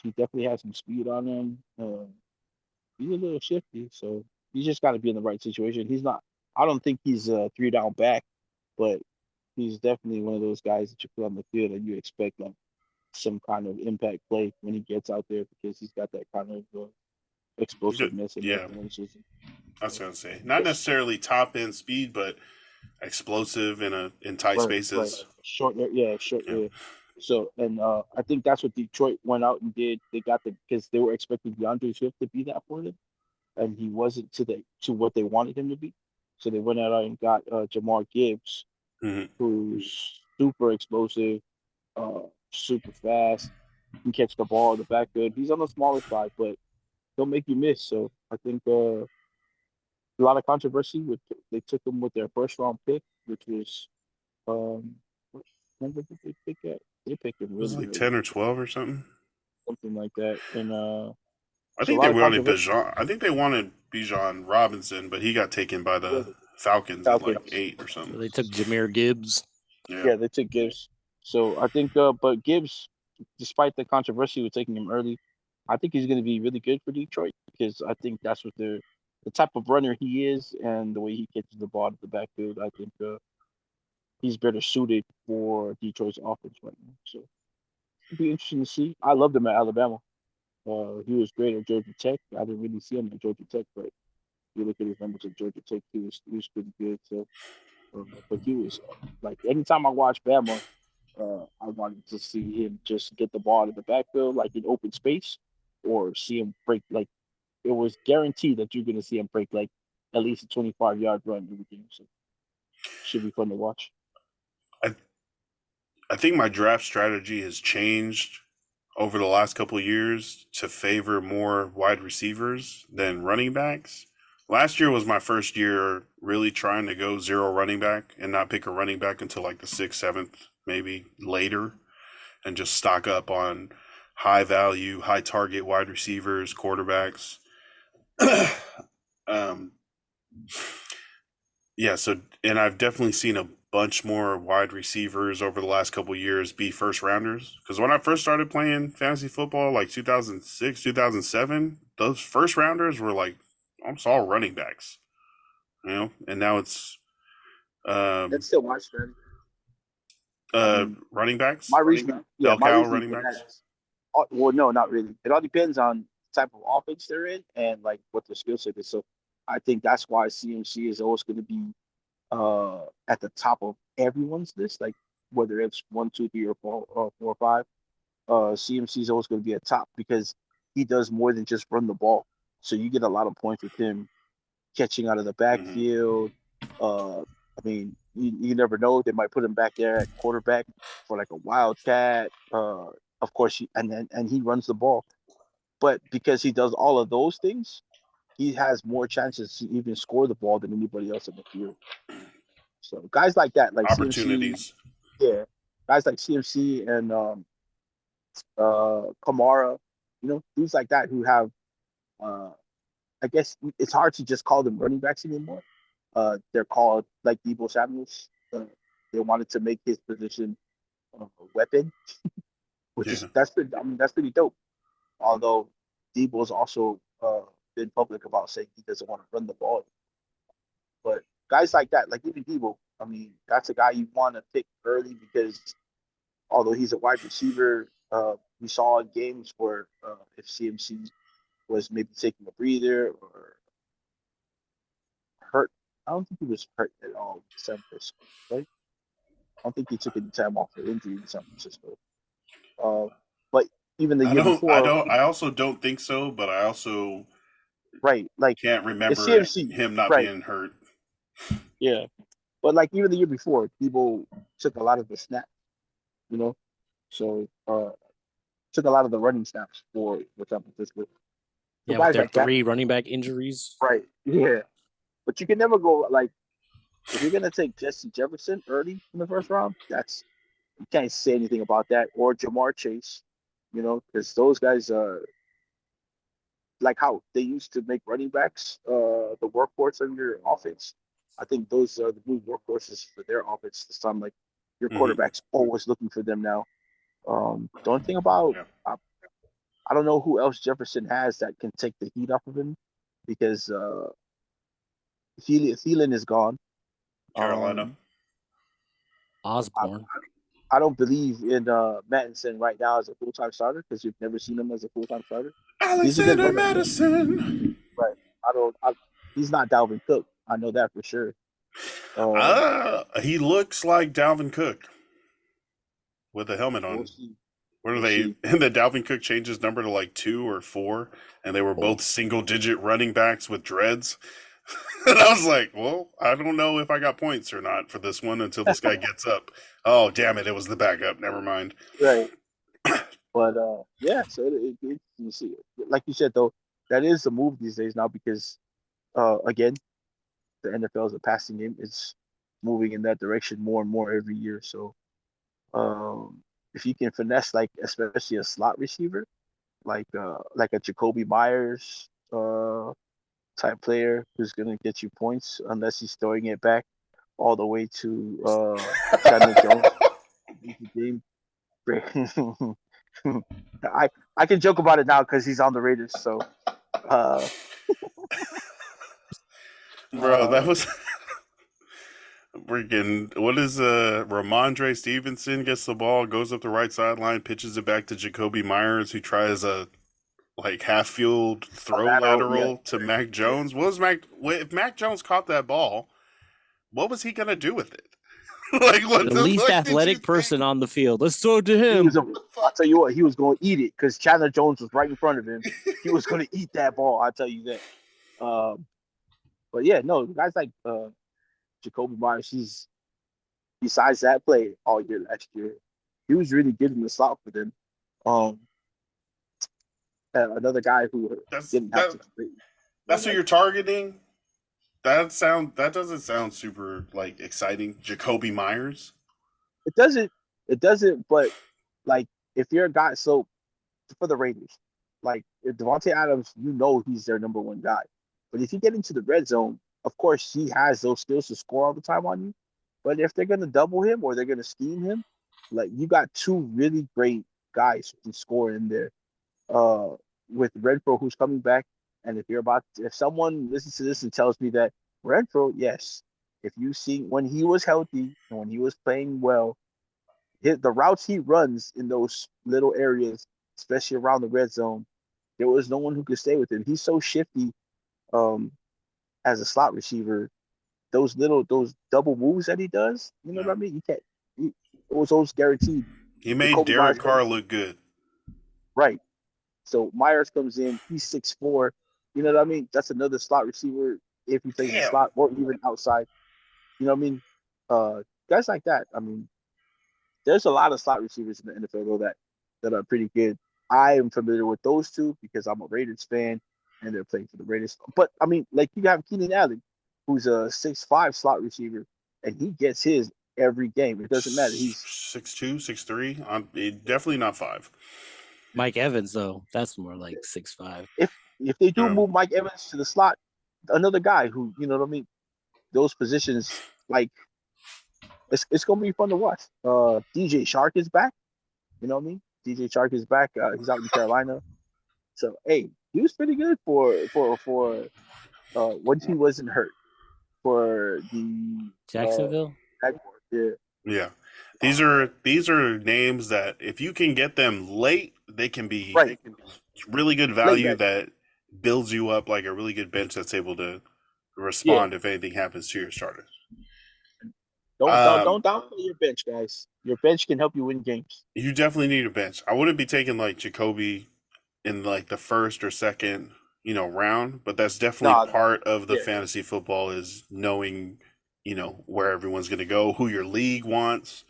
he definitely has some speed on him. He's a little shifty, so you just got to be in the right situation. He's not. I don't think he's a 3 down back, but he's definitely one of those guys that you put on the field and you expect like some kind of impact play when he gets out there because he's got that kind of explosiveness and Yeah, athleticism. I was gonna say not necessarily top end speed, but explosive in tight Right. spaces. Short, short. Yeah. So, and I think that's what Detroit went out and did. They got because they were expecting DeAndre Swift to be that for them, and he wasn't to what they wanted him to be. So they went out and got Jamar Gibbs, Mhm. who's super explosive, uh, super fast, can catch the ball in the backfield. He's on the smaller side, but he'll make you miss. So I think a lot of controversy with they took him with their first round pick, which was what number did they pick at? They picked him It was really like early, 10 or 12 or something. something like that. And I so a think lot they of wanted controversy Bijan. I think they wanted Bijan Robinson, but he got taken by the with Falcons at like Falcons. 8 or So something. they took Jameer Gibbs. Yeah. Yeah, they took Gibbs. So I think, but Gibbs, despite the controversy with taking him early, I think he's going to be really good for Detroit because I think that's what the type of runner he is and the way he catches the ball at the backfield. I think he's better suited for Detroit's offense right now. So it'll be interesting to see. I loved him at Alabama. He was great at Georgia Tech. I didn't really see him at Georgia Tech, but if you look at his numbers at Georgia Tech, he was pretty good. So, but he was like anytime I watch Bama, I wanted to see him just get the ball in the backfield, like in open space, or see him break. Like it was guaranteed that you're going to see him break like at least a 25-yard run every game. So should be fun to watch. I I think my draft strategy has changed over the last couple of years to favor more wide receivers than running backs. Last year was my first year really trying to go zero running back and not pick a running back until like the 6th, 7th, maybe later, and just stock up on high value, high target wide receivers, quarterbacks. um, yeah, so and I've definitely seen a bunch more wide receivers over the last couple of years be first rounders. Because when I first started playing fantasy football, like 2006, 2007, those first rounders were like almost all running backs, and now it's That's um, still my strategy. I mean, running backs, my reason, bell my cow reasoning running for that backs. is, well, no, not really. It all depends on the type of offense they're in and like what their skill set is. So I think that's why CMC is always going to be at the top of everyone's list, like whether it's 1, 2, 3, or 4 or 5. CMC is always going to be at top because he does more than just run the ball. So you get a lot of points with him catching out of the Hmm. backfield. I mean, you never know. They might put him back there at quarterback for like a wildcat. Of course, and he runs the ball. But because he does all of those things, he has more chances to even score the ball than anybody else in the field. So guys like that, like CMC, Opportunities. yeah, guys like CMC and Kamara, dudes like that who have, uh, I guess it's hard to just call them running backs anymore. They're called like Debo Samuels. They wanted to make his position a weapon, which is Yeah. that's pretty dope. Although Debo's also been public about saying he doesn't want to run the ball, but guys like that, like even Debo, I mean, that's a guy you want to pick early because although he's a wide receiver, we saw in games where if CMC was maybe taking a breather or hurt, I don't think he was hurt at all in San Francisco, right? I don't think he took any time off for injury in San Francisco. Uh, but even the I year don't. I before, don't. I also don't think so, but I also right? Like can't it's remember CMC, him not right? being hurt. Yeah, but like even the year before, people took a lot of the snaps, you know, so took a lot of the running snaps for San Francisco. So Yeah, with guys their like that, 3 running back injuries. right? Yeah, but you can never go like if you're gonna take Jesse Jefferson early in the first round, you can't say anything about that or Jamar Chase, because those guys are like how they used to make running backs the workhorse of your offense. I think those are the new workhorses for their offense this time. Like your Hmm. quarterback's always looking for them now. The only thing about Yeah. I don't know who else Jefferson has that can take the heat off of him because Thielen is gone. Carolina. I, Osborne. I don't believe in Mattinson right now as a full time starter because you've never seen him as a full time starter. He's a good Alexander runner, Madison. but I don't. He's not Dalvin Cook. I know that for sure. He looks like Dalvin Cook with a helmet We'll on. see. What are We'll they? see. And then Dalvin Cook changed his number to like 2 or 4, and they were both single-digit running backs with dreads. And I was like, well, I don't know if I got points or not for this one until this guy gets up. Oh, damn it. It was the backup. Never mind. Right. But yeah. So you see, like you said though, that is the move these days now because again, the NFL is a passing game. It's moving in that direction more and more every year. So if you can finesse like especially a slot receiver like a Jacoby Myers type player who's gonna get you points unless he's throwing it back all the way to Chandler Jones. Game. I I can joke about it now because he's on the Raiders. So uh, Bro, that uh, was freaking. What is Ramondre Stevenson gets the ball, goes up the right sideline, pitches it back to Jacoby Myers, who tries a like half field throw yeah, lateral to Mac Jones. What was if Mac Jones caught that ball, what was he gonna do with it? Like what The the least fuck did you athletic person think? on the field. Let's throw it to he was him. a. I'll tell you what, he was going to eat it because Chandler Jones was right in front of him. He was going to eat that ball. I'll tell you that. But yeah, no, guys like Jacoby Myers, he's besides that play all year last year, he was really good in the slot for them. Um, another guy who That's didn't have to complete. that's who Like you're targeting. That doesn't sound super like exciting. Jacoby Myers. it doesn't, it doesn't. But like if you're a guy, so for the Raiders, like if Devontae Adams, you know he's their number one guy. But if you get into the red zone, of course he has those skills to score all the time on you. But if they're gonna double him or they're gonna scheme him, like you got two really great guys who can score in there. Uh, with Renfro who's coming back, and if someone listens to this and tells me that Renfro, yes, if you see when he was healthy and when he was playing well, the routes he runs in those little areas, especially around the red zone, there was no one who could stay with him. He's so shifty um, as a slot receiver. Those double moves that he does, you know Yeah. what I mean? You can't. It was always guaranteed. He made Kobe Myers Derek comes Carr look good. right. So Myers comes in. He's 6'4". You know what I mean? That's another slot receiver if he plays the Damn. slot or even outside. You know what I mean? Uh, guys like that. I mean, there's a lot of slot receivers in the NFL though that are pretty good. I am familiar with those two because I'm a Raiders fan and they're playing for the Raiders. But I mean, like you have Keenan Allen, who's a 6'5" slot receiver, and he gets his every game. It doesn't matter. He's 6'2", 6'3". Definitely not 5. Mike Evans, though, that's more like 6'5". if they do Um, move Mike Evans to the slot, another guy who you know what I mean. Those positions, like it's gonna be fun to watch. DJ Shark is back. You know what I mean? DJ Shark is back. He's out in Carolina. So hey, he was pretty good for when he wasn't hurt for the Jacksonville. Jaguars. Yeah, yeah. These are names that if you can get them late, they can be right. really good Late value night. that builds you up like a really good bench that's able to Yeah. respond if anything happens to your starters. Don't downplay your bench, guys. Your bench can help you win games. You definitely need a bench. I wouldn't be taking like Jacoby in like the first or second, round, but that's definitely No, part of the yeah, fantasy football is knowing, where everyone's going to go, who your league wants.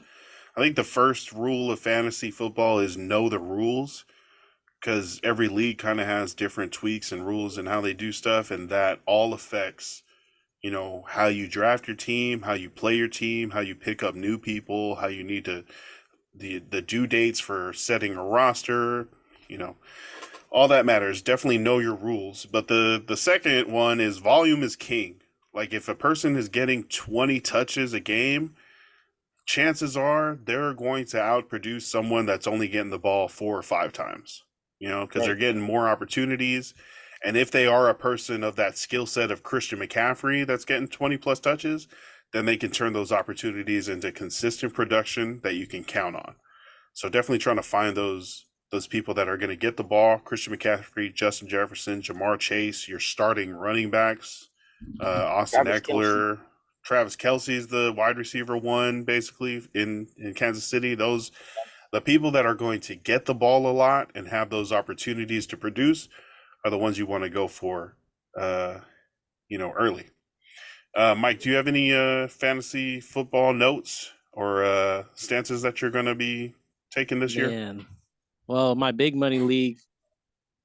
I think the first rule of fantasy football is know the rules because every league kind of has different tweaks and rules and how they do stuff, and that all affects how you draft your team, how you play your team, how you pick up new people, how you need to the due dates for setting a roster, you know. all that matters. Definitely know your rules. But the second one is volume is king. Like if a person is getting 20 touches a game, chances are they're going to outproduce someone that's only getting the ball 4 or 5 times. Because they're Right. getting more opportunities. And if they are a person of that skill set of Christian McCaffrey that's getting 20 plus touches, then they can turn those opportunities into consistent production that you can count on. So definitely trying to find those people that are going to get the ball. Christian McCaffrey, Justin Jefferson, Jamar Chase, your starting running backs, Austin Travis Kelce. Eckler, Travis Kelsey's the wide receiver one, basically in Kansas City. Those the people that are going to get the ball a lot and have those opportunities to produce are the ones you want to go for, early. Mike, do you have any fantasy football notes or stances that you're going to be taking this year? Man, well, my big money league,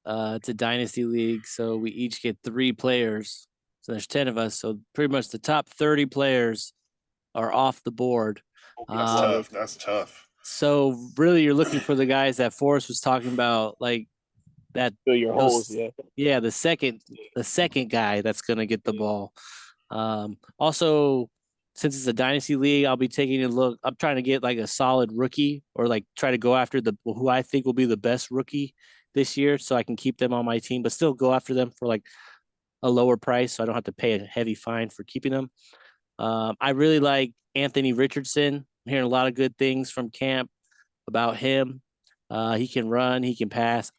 it's a dynasty league, so we each get 3 players. So there's 10 of us. So pretty much the top 30 players are off the board. That's Um, tough. That's tough. So really, you're looking for the guys that Forrest was talking about, like that. Fill your holes, Those, yeah. yeah, the second guy that's gonna get the ball. Also, since it's a dynasty league, I'll be taking a look. I'm trying to get like a solid rookie, or like try to go after the who I think will be the best rookie this year, so I can keep them on my team, but still go after them for like a lower price, so I don't have to pay a heavy fine for keeping them. I really like Anthony Richardson. I'm hearing a lot of good things from camp about him. He can run, he can pass.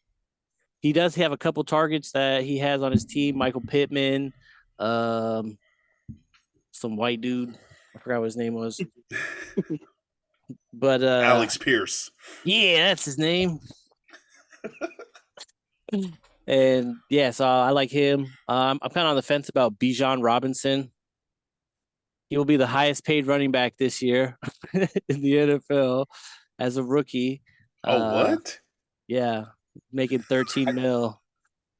He does have a couple targets that he has on his team. Michael Pittman, um, some white dude. I forgot what his name was. But Alex Pierce. yeah, that's his name. And yeah, so I like him. I'm kind of on the fence about Bijan Robinson. He will be the highest paid running back this year in the NFL as a rookie. Oh, Uh, what? yeah, making 13 mil,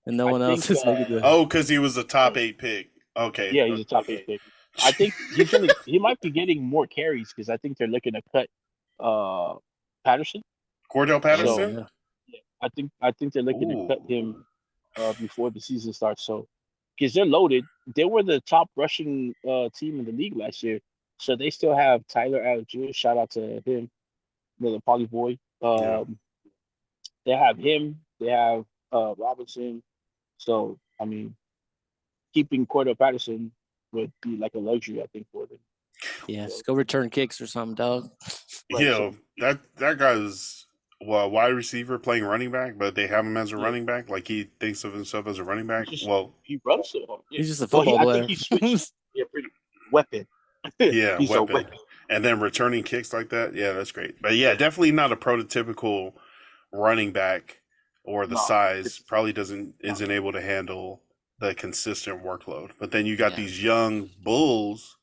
and no I one else think is making the. Oh, because he was a top 8 pick. Okay. yeah, he's a top 8 pick. I think he might be getting more carries because I think they're looking to cut Patterson. Cordell Oh Patterson? yeah, I think they're looking to cut Ooh. him before the season starts. So because they're loaded, they were the top rushing team in the league last year. So they still have Tyler Algier. Shout out to him, the Poly boy. Yeah. They have him. They have Robinson. So I mean, keeping Cordell Patterson would be like a luxury, I think, for them. yeah. So, Just go return kicks or something, dog. right. So That guy's wide receiver playing running back, but they have him as a yeah, running back. Like he thinks of himself as a running back. he just Well, he runs so hard. Yeah. He's just a Well, football I think player. he switched. Yeah, pretty weapon. yeah, He's a weapon. weapon. And then returning kicks like that. Yeah, that's great. But yeah, Yeah. definitely not a prototypical running back or the No, size. it's Probably doesn't no. isn't able to handle the consistent workload. But then you got Yeah, these young bulls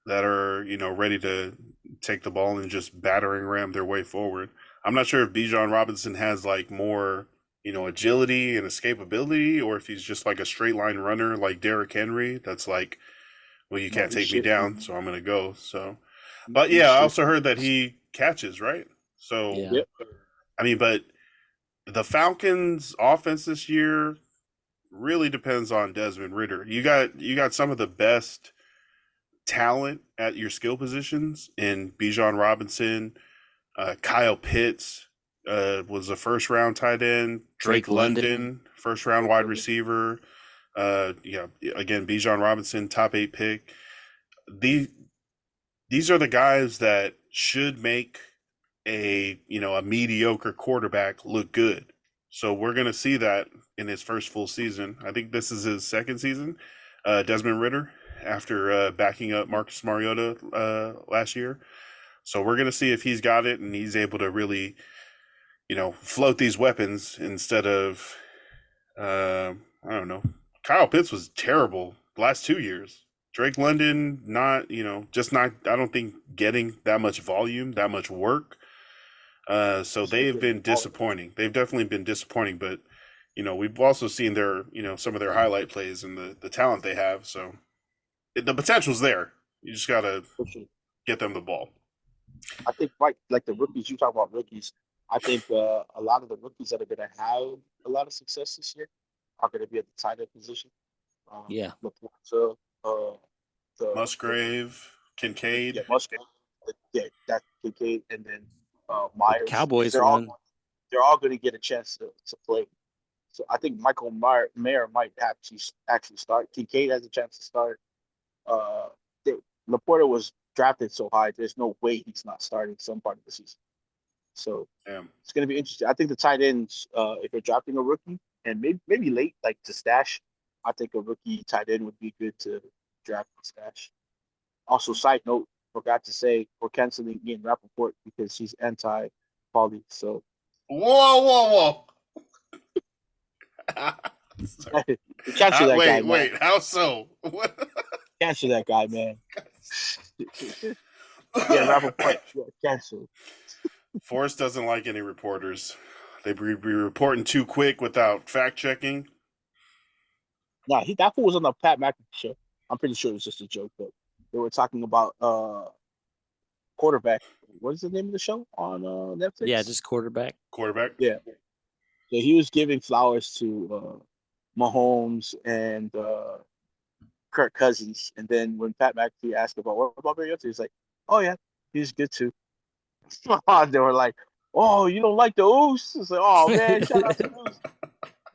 that are, ready to take the ball and just battering ram their way forward. I'm not sure if Bijan Robinson has like more, agility and escapability, or if he's just like a straight line runner like Derrick Henry. That's like, well, you No, can't he's take me shifty. down, so I'm gonna go. So, but He's yeah, I also shifty. heard that he catches, right? So, yeah. Yep. I mean, but the Falcons' offense this year really depends on Desmond Ritter. You got some of the best talent at your skill positions in Bijan Robinson, Kyle Pitts was a first round tight end, Drake Drake London. London, first round wide receiver. Yeah, again, Bijan Robinson, top 8 pick. The These are the guys that should make a mediocre quarterback look good. So we're gonna see that in his first full season. I think this is his second season. Desmond Ritter, after backing up Marcus Mariota last year. So we're gonna see if he's got it and he's able to really, float these weapons instead of, I don't know. Kyle Pitts was terrible the last 2 years. Drake London, not, just not, I don't think getting that much volume, that much work. So He's not they've getting been the ball. disappointing. They've definitely been disappointing, but, we've also seen their, some of their highlight plays and the talent they have. So the potential's there. You just got to For sure. get them the ball. I think like the rookies you talk about rookies. I think a lot of the rookies that are going to have a lot of success this year are going to be at the tight end position. Yeah. Laporta, uh, Musgrave, Kincaid. yeah, Musgrave, yeah, that's Kincaid, and then Myers, because Cowboys one. they're all going to get a chance to play. So I think Michael Mayer might actually start. Kincaid has a chance to start. Uh, Laporta was drafted so high. There's no way he's not starting some part of the season. So Yeah. it's going to be interesting. I think the tight ends, if you're drafting a rookie and maybe late, like to stash, I think a rookie tight end would be good to draft and stash. Also, side note, forgot to say we're canceling Ian Rappaport because he's anti-poly. So Whoa. Sorry. cancel that guy, man. Wait, how so? What? Cancel that guy, man. Yeah, Rappaport, cancel. Forrest doesn't like any reporters. They be reporting too quick without fact checking. Nah, that fool was on the Pat McAfee show. I'm pretty sure it was just a joke, but they were talking about quarterback. What is the name of the show on Netflix? Yeah, just quarterback. Yeah. So he was giving flowers to Mahomes and Kirk Cousins, and then when Pat McAfee asked about what about Mariota, he's like, "Oh yeah, he's good too." They were like, "Oh, you don't like the Oos?" It's like, "Oh man, shout out to Oos."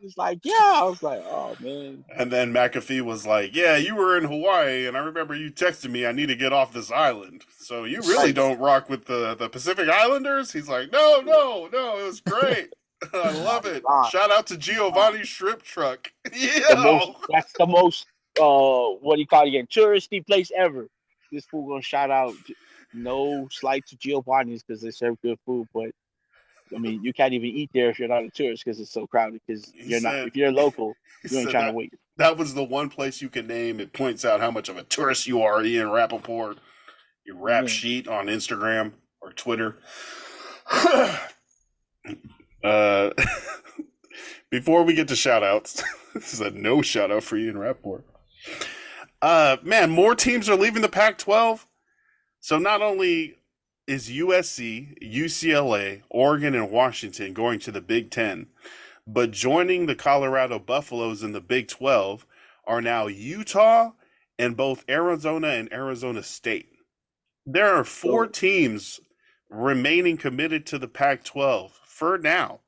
He's like, "Yeah." I was like, "Oh man." And then McAfee was like, "Yeah, you were in Hawaii, and I remember you texted me. I need to get off this island. So you really don't rock with the Pacific Islanders?" He's like, "No, it was great. I love it. Shout out to Giovanni Shrimp Truck. That's the most what do you call it again? Touristy place ever. This fool gonna shout out. No slight to Giovanni's because they serve good food, but I mean, you can't even eat there if you're not a tourist because it's so crowded. Because if you're local, you ain't trying to wait. That was the one place you can name. It points out how much of a tourist you are, Ian Rappaport. Your rap sheet on Instagram or Twitter. Before we get to shout outs, this is a no shout out for Ian Rappaport. Man, more teams are leaving the Pac-12. So not only is USC, UCLA, Oregon, and Washington going to the Big Ten, but joining the Colorado Buffaloes in the Big 12 are now Utah and both Arizona and Arizona State. There are 4 teams remaining committed to the Pac-12 for now.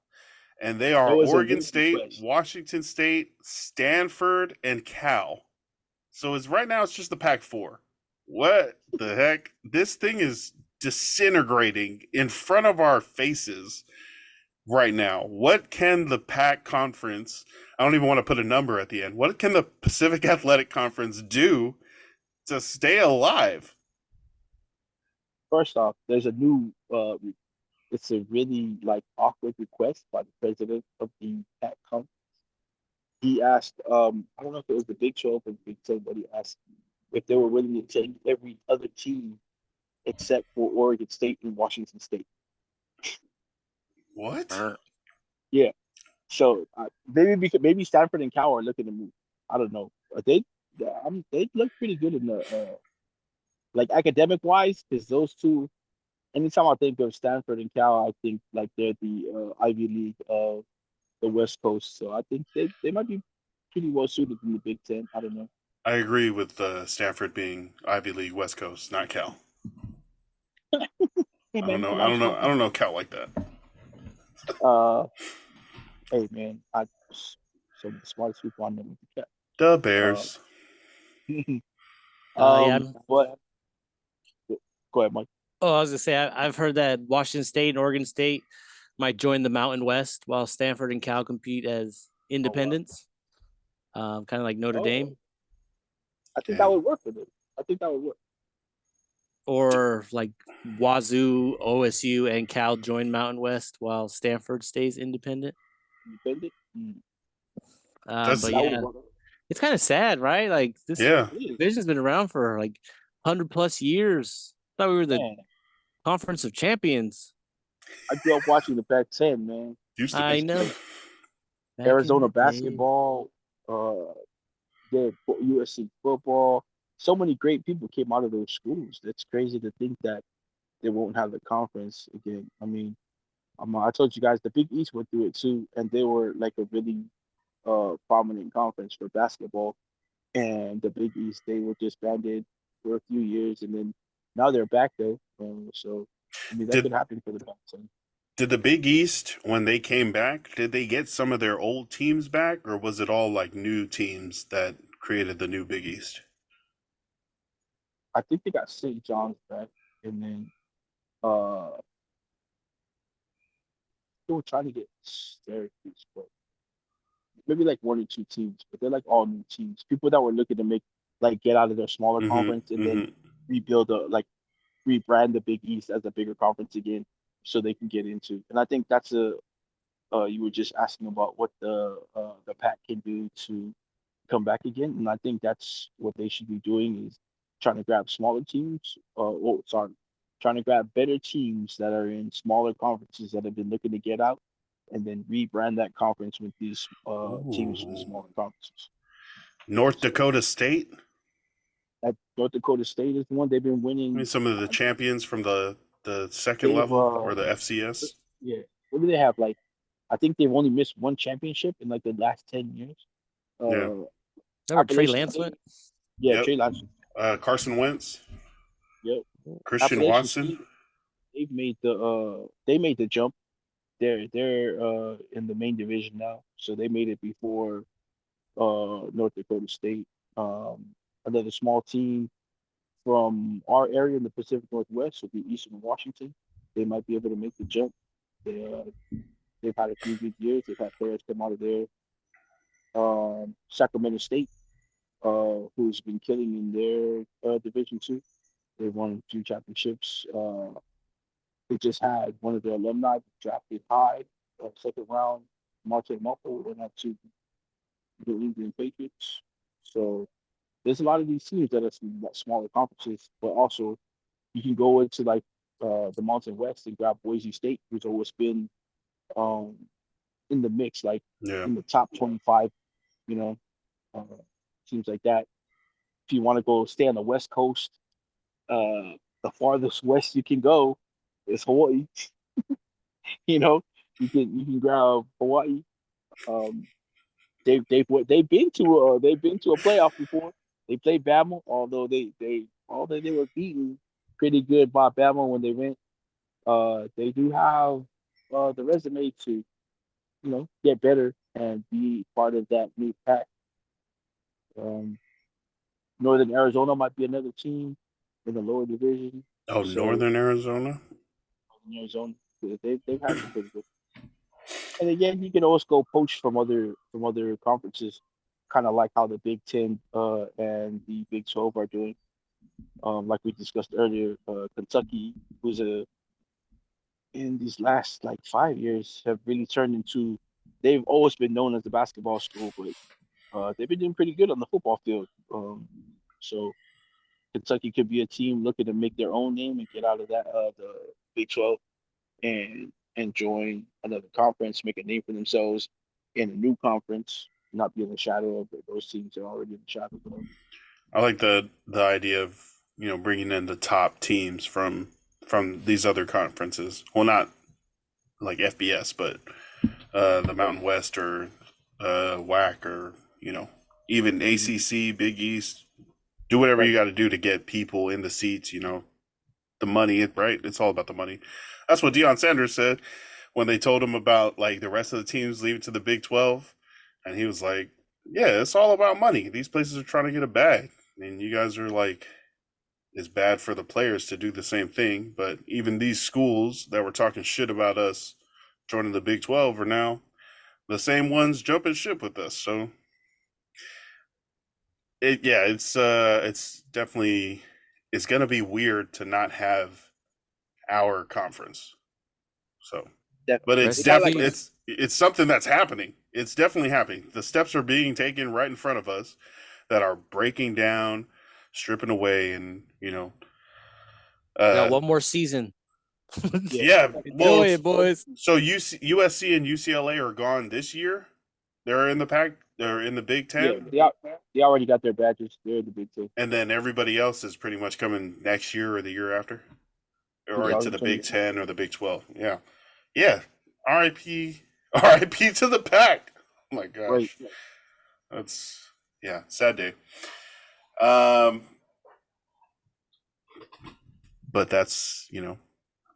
And they are Oregon State, Washington State, Stanford, and Cal. So right now it's just the Pac-4. What the heck? This thing is disintegrating in front of our faces right now. What can the PAC conference, I don't even want to put a number at the end, what can the Pacific Athletic Conference do to stay alive? First off, there's a new it's a really awkward request by the president of the PAC conference. He asked, I don't know if it was the Big 12 or the Big 10, but he asked if they were willing to take every other team except for Oregon State and Washington State. What? Yeah. So maybe Stanford and Cal are looking to move. I don't know. They look pretty good in the academic wise, because those two. Anytime I think of Stanford and Cal, I think they're the Ivy League of the West Coast. So I think they might be pretty well suited in the Big Ten. I don't know. I agree with Stanford being Ivy League West Coast, not Cal. Hey, man, I don't know Cal like that. Hey man, some of the smartest people I know with the Cal. The Bears. But go ahead, Mike. Oh, I was gonna say I've heard that Washington State and Oregon State might join the Mountain West while Stanford and Cal compete as independents, kind of like Notre Dame. I think that would work for them. I think that would work. Or like Wazoo, OSU, and Cal join Mountain West while Stanford stays independent. Independent. But yeah, it's kind of sad, right? Like this division's been around for 100+ years. I thought we were the Conference of Champions. I grew up watching the Pac-10, man. I know. Arizona basketball, the USC football. So many great people came out of those schools. That's crazy to think that they won't have the conference again. I mean, I told you guys the Big East went through it too, and they were like a really prominent conference for basketball. And the Big East, they were disbanded for a few years, and then now they're back though. So I mean that Did could happen for the Pac-12. did the Big East, when they came back, did they get some of their old teams back, or was it all like new teams that created the new Big East? I think they got St. John's back, and then uh, they were trying to get Syracuse, but maybe like one or two teams, but they're like all new teams. People that were looking to make like get out of their smaller Mm-hmm. conference and then Mm-hmm. rebuild rebrand the Big East as a bigger conference again, so they can get into. And I think that's a you were just asking about what the pack can do to come back again, and I think that's what they should be doing is trying to grab smaller teams. Trying to grab better teams that are in smaller conferences that have been looking to get out, and then rebrand that conference with these teams from Ooh. smaller conferences. North So Dakota State? that North Dakota State is the one they've been I mean, winning. some of the champions from the second They've level or the FCS. yeah, what do they have? Like I think they've only missed one championship in like the last 10 years. Yeah. Uh, That where Trey Appalachian Lance State, went. yeah, Yep. Trey Lance, Carson Wentz, yep. Christian Appalachian Watson. State, they made the jump. They're in the main division now, so they made it before North Dakota State. Um, Another small team from our area in the Pacific Northwest would be Eastern Washington. They might be able to make the jump. They've had a few good years. They've had players come out of there. Sacramento State, who's been killing in their Division Two. They've won a few championships. They just had one of their alumni drafted high, second round, Martin Muffle, and up to the New England Patriots. So there's a lot of these teams that are smaller conferences, but also you can go into like the Mountain West and grab Boise State, who's always been um, in the mix, like Yeah. in the top 25, you know, uh, teams like that. If you want to go stay on the West Coast, the farthest west you can go is Hawaii. You know, you can grab Hawaii. Um, they've been to a playoff before. They played Bama, although they were beaten pretty good by Bama when they went. They do have the resume to get better and be part of that new pack. Um, Northern Arizona might be another team in the lower division. Oh, So Northern Arizona. Northern Arizona, they've had some pretty good. And again, you can always go poach from other conferences, kind of like how the Big Ten and the Big 12 are doing. Like we discussed earlier, Kentucky, who's in these last like 5 years, have really turned into. They've always been known as the basketball school, but they've been doing pretty good on the football field. So Kentucky could be a team looking to make their own name and get out of that the Big 12 and join another conference, make a name for themselves in a new conference, not be in the shadow of those teams that are already in the shadow of them. I like the idea of bringing in the top teams from these other conferences. Well, not like FBS, but the Mountain West or WAC or even ACC, Big East. Do whatever you Right. got to do to get people in the seats. The money, right? It's all about the money. That's what Deion Sanders said when they told him about like the rest of the teams leaving to the Big 12, and he was like, "Yeah, it's all about money. These places are trying to get a bag, and you guys are like." It's bad for the players to do the same thing, but even these schools that were talking shit about us joining the Big 12 are now the same ones jumping ship with us. So it's definitely it's gonna be weird to not have our conference. So, but Definitely. it's Rest They got in like definitely a peace. it's something that's happening. It's definitely happening. The steps are being taken right in front of us that are breaking down, stripping away, and We got uh, one more season. yeah. yeah. Well, Enjoy it, boys. so USC and UCLA are gone this year. They're in the pack. They're in the Big Yeah, Ten, they already got their badges. They're the Big Ten, and then everybody else is pretty much coming next year or the year after, or into the Big 2020. Ten or the Big 12. Yeah. Yeah, R.I.P. R.I.P. to the pack. Oh my Right. gosh, that's sad day. Um, but that's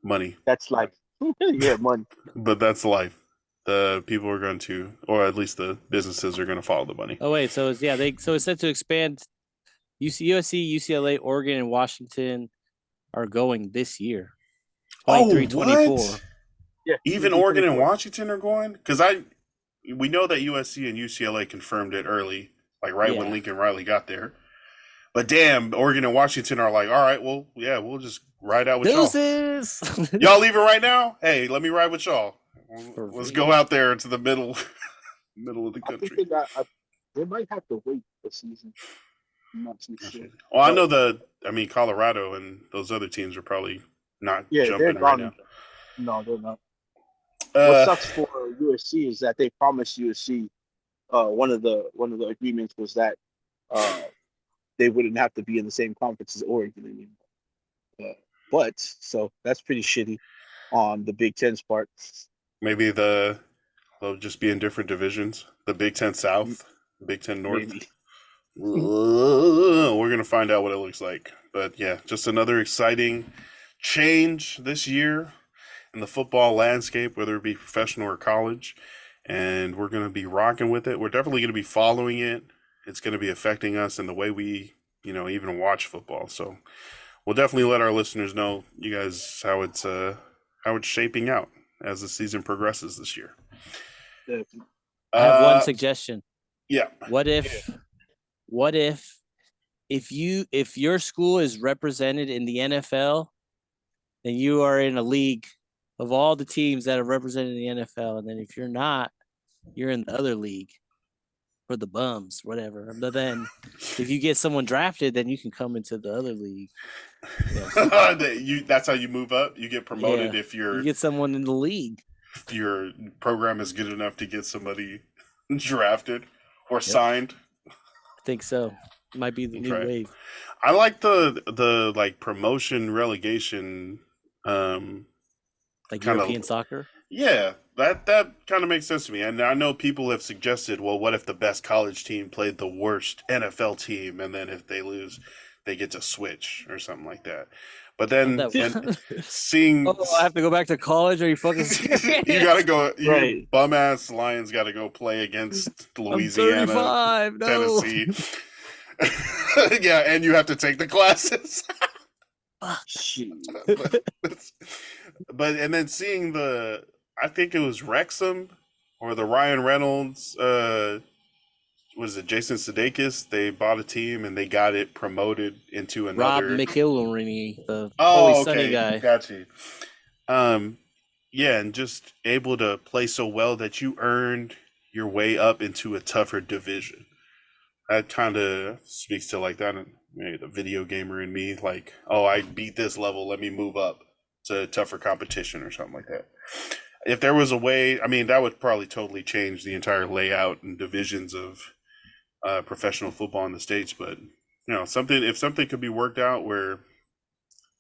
money. That's like, yeah, money. But that's life. The people are going to, or at least the businesses are going to follow the money. Oh wait, so it's set to expand. USC, UCLA, Oregon, and Washington are going this year. Oh, 23, 24. what? Yeah. Even Oregon and Washington are going? Because we know that USC and UCLA confirmed it early, like right when Yeah. Lincoln Riley got there. But damn, Oregon and Washington are like, all right, well, yeah, we'll just ride out with Deuces. y'all. Y'all leaving right now? Hey, let me ride with y'all. For Let's real. go out there into the middle of the I think country. they might have to wait the season. I'm not too sure. Well, I know Colorado and those other teams are probably not Yeah, they're jumping right gone. now. No, they're not. What sucks for USC is that they promised USC one of the agreements was that they wouldn't have to be in the same conference as Oregon anymore. But so that's pretty shitty on the Big Ten's part. Maybe they'll just be in different divisions. The Big Ten South, the Big Ten North. Maybe. We're gonna find out what it looks like. But yeah, just another exciting change this year in the football landscape, whether it be professional or college. And we're gonna be rocking with it. We're definitely gonna be following it. It's gonna be affecting us in the way we, even watch football. So we'll definitely let our listeners know, you guys, how it's shaping out as the season progresses this year. I have one suggestion. Yeah. What if your school is represented in the NFL, then you are in a league of all the teams that are represented in the NFL, and then if you're not, you're in the other league for the bums, whatever. But then if you get someone drafted, then you can come into the other league. That's how you move up. You get promoted if you get someone in the league. If your program is good enough to get somebody drafted or signed. I think so. Might be the new wave. I like the like promotion relegation like European soccer. Yeah, that kind of makes sense to me. And I know people have suggested, well, what if the best college team played the worst NFL team, and then if they lose, they get to switch or something like that. But then seeing, I have to go back to college. Are you fucking serious? You gotta go. You right. Bum ass Lions got to go play against Louisiana, 35, Tennessee. Yeah, and you have to take the classes. But and then seeing I think it was Wrexham or the Ryan Reynolds, was it Jason Sudeikis? They bought a team and they got it promoted into another. Rob McIlhenny, the Always Sunny guy. Got you. Yeah, and just able to play so well that you earned your way up into a tougher division. That kind of speaks to like that, maybe the video gamer in me, like, oh, I beat this level, let me move up to tougher competition or something like that. If there was a way, I mean, that would probably totally change the entire layout and divisions of professional football in the States. But if something could be worked out where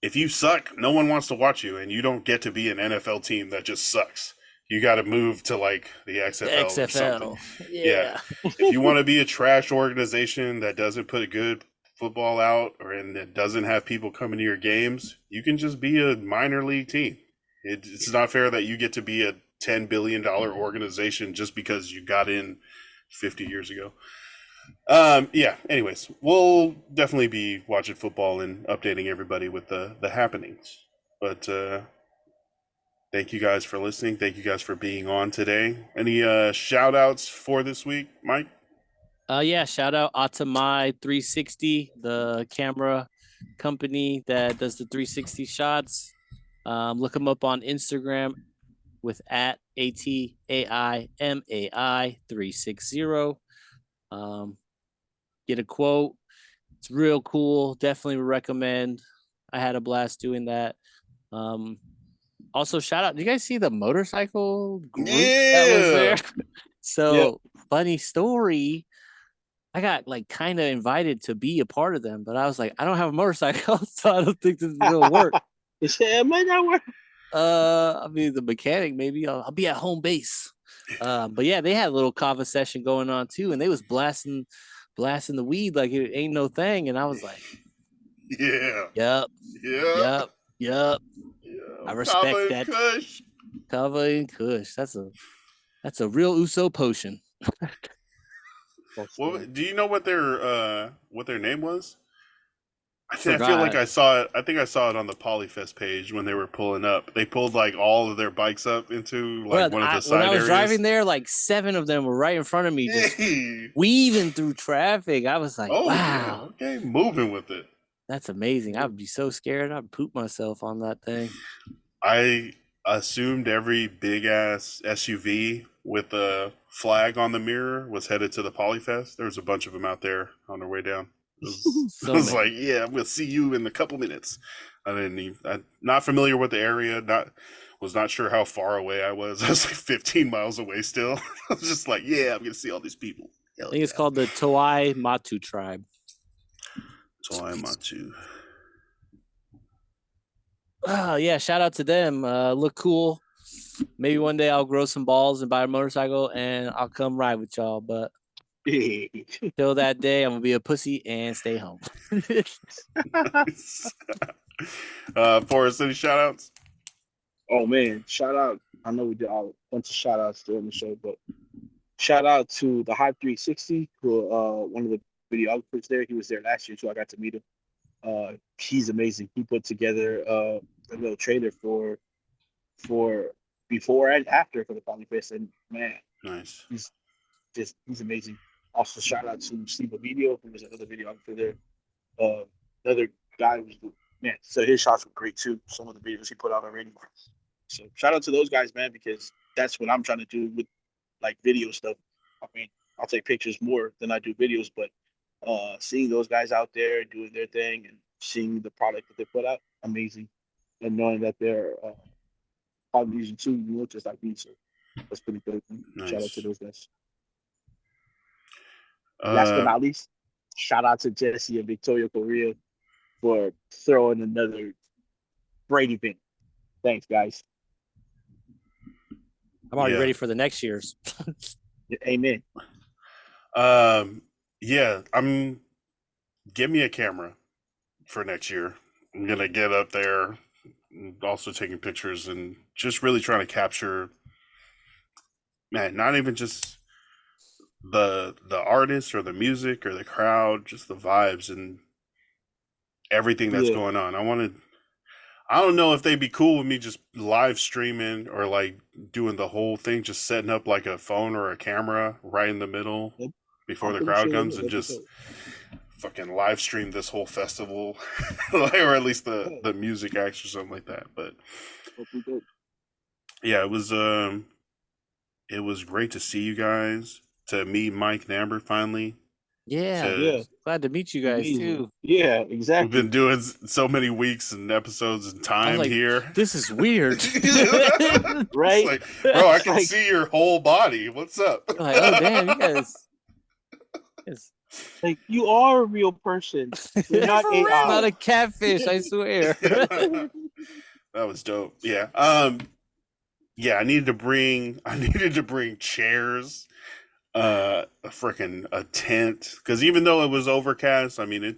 if you suck, no one wants to watch you, and you don't get to be an NFL team that just sucks. You got to move to like the XFL or something. Yeah. If you want to be a trash organization that doesn't put good football out and that doesn't have people coming to your games, you can just be a minor league team. It's not fair that you get to be a $10 billion organization just because you got in 50 years ago. Yeah, anyways, we'll definitely be watching football and updating everybody with the happenings. But thank you guys for listening. Thank you guys for being on today. Any shout outs for this week, Mike? Yeah, shout out Atamai 360, the camera company that does the 360 shots. Look them up on Instagram with at ATAIMAI 360. Get a quote. It's real cool. Definitely recommend. I had a blast doing that. Also, shout out. Did you guys see the motorcycle group that was there? So, funny story. I got like kind of invited to be a part of them, but I was like, I don't have a motorcycle, so I don't think this is gonna work. It might not work. I mean, the mechanic maybe. I'll be at home base. But yeah, they had a little kava session going on too, and they was blasting the weed like it ain't no thing. And I was like, Yeah. yup, Yeah. yup, yup. Yeah. I respect Kava and that. Kush. Kava and Kush. That's a real Uso potion. That's Well, do you know what their name was? I feel like Forgot. I saw it. I think I saw it on the PolyFest page when they were pulling up. They pulled like all of their bikes up into like Well, one of the when side I was areas. driving there, like 7 of them were right in front of me, just Hey. weaving through traffic. I was like, Oh yeah. wow, Okay, moving with it. that's amazing. I'd be so scared. I'd poop myself on that thing. I assumed every big ass SUV with a flag on the mirror was headed to the PolyFest. There was a bunch of them out there on their way down. It was, So I was many. like, yeah, we'll see you in a couple minutes. I'm not familiar with the area. Was not sure how far away I was. I was like 15 miles away still. I was just like, yeah, I'm gonna see all these people. I think it's called the Toai Matu tribe. Toai-Matu. Oh yeah, shout out to them. Look cool. Maybe one day I'll grow some balls and buy a motorcycle and I'll come ride with y'all. But till that day, I'm gonna be a pussy and stay home. Forest, any shout outs? Oh man, shout out. I know we did a bunch of shout outs during the show, but shout out to the Hype 360, who one of the videographers there. He was there last year, so I got to meet him. He's amazing. He put together a little trailer for before and after for the PolyFest, and man, Nice. he's amazing. Also, shout out to Steve Video, who was another videographer there. Another guy was man. So his shots were great too. Some of the videos he put out already. So shout out to those guys, man, because that's what I'm trying to do with like video stuff. I mean, I'll take pictures more than I do videos, but seeing those guys out there doing their thing and seeing the product that they put out, amazing. And knowing that they're Polynesian too, just like me. So that's pretty good. Nice. Shout out to those guys. Last but not least, shout out to Jesse and Victoria Korea for throwing another great event. Thanks, guys. I'm already ready for the next year's. Amen. Yeah, give me a camera for next year. I'm gonna get up there, also taking pictures and just really trying to capture, man, not even just the artist or the music or the crowd, just the vibes and everything that's going on. I don't know if they'd be cool with me just live streaming or like doing the whole thing, just setting up like a phone or a camera right in the middle before the crowd comes and just fucking live stream this whole festival, or at least the music acts or something like that. But yeah, it was great to see you guys, to meet Mike and Amber finally. Yeah. Glad to meet you guys too. Yeah, exactly. We've been doing so many weeks and episodes and time here. This is weird. Right? Like, bro, I can see your whole body. What's up? Like, oh damn, you guys. Like, you are a real person. You're not AI. Not a catfish, I swear. That was dope. Yeah. Yeah, I needed to bring chairs, a tent, because even though it was overcast, I mean it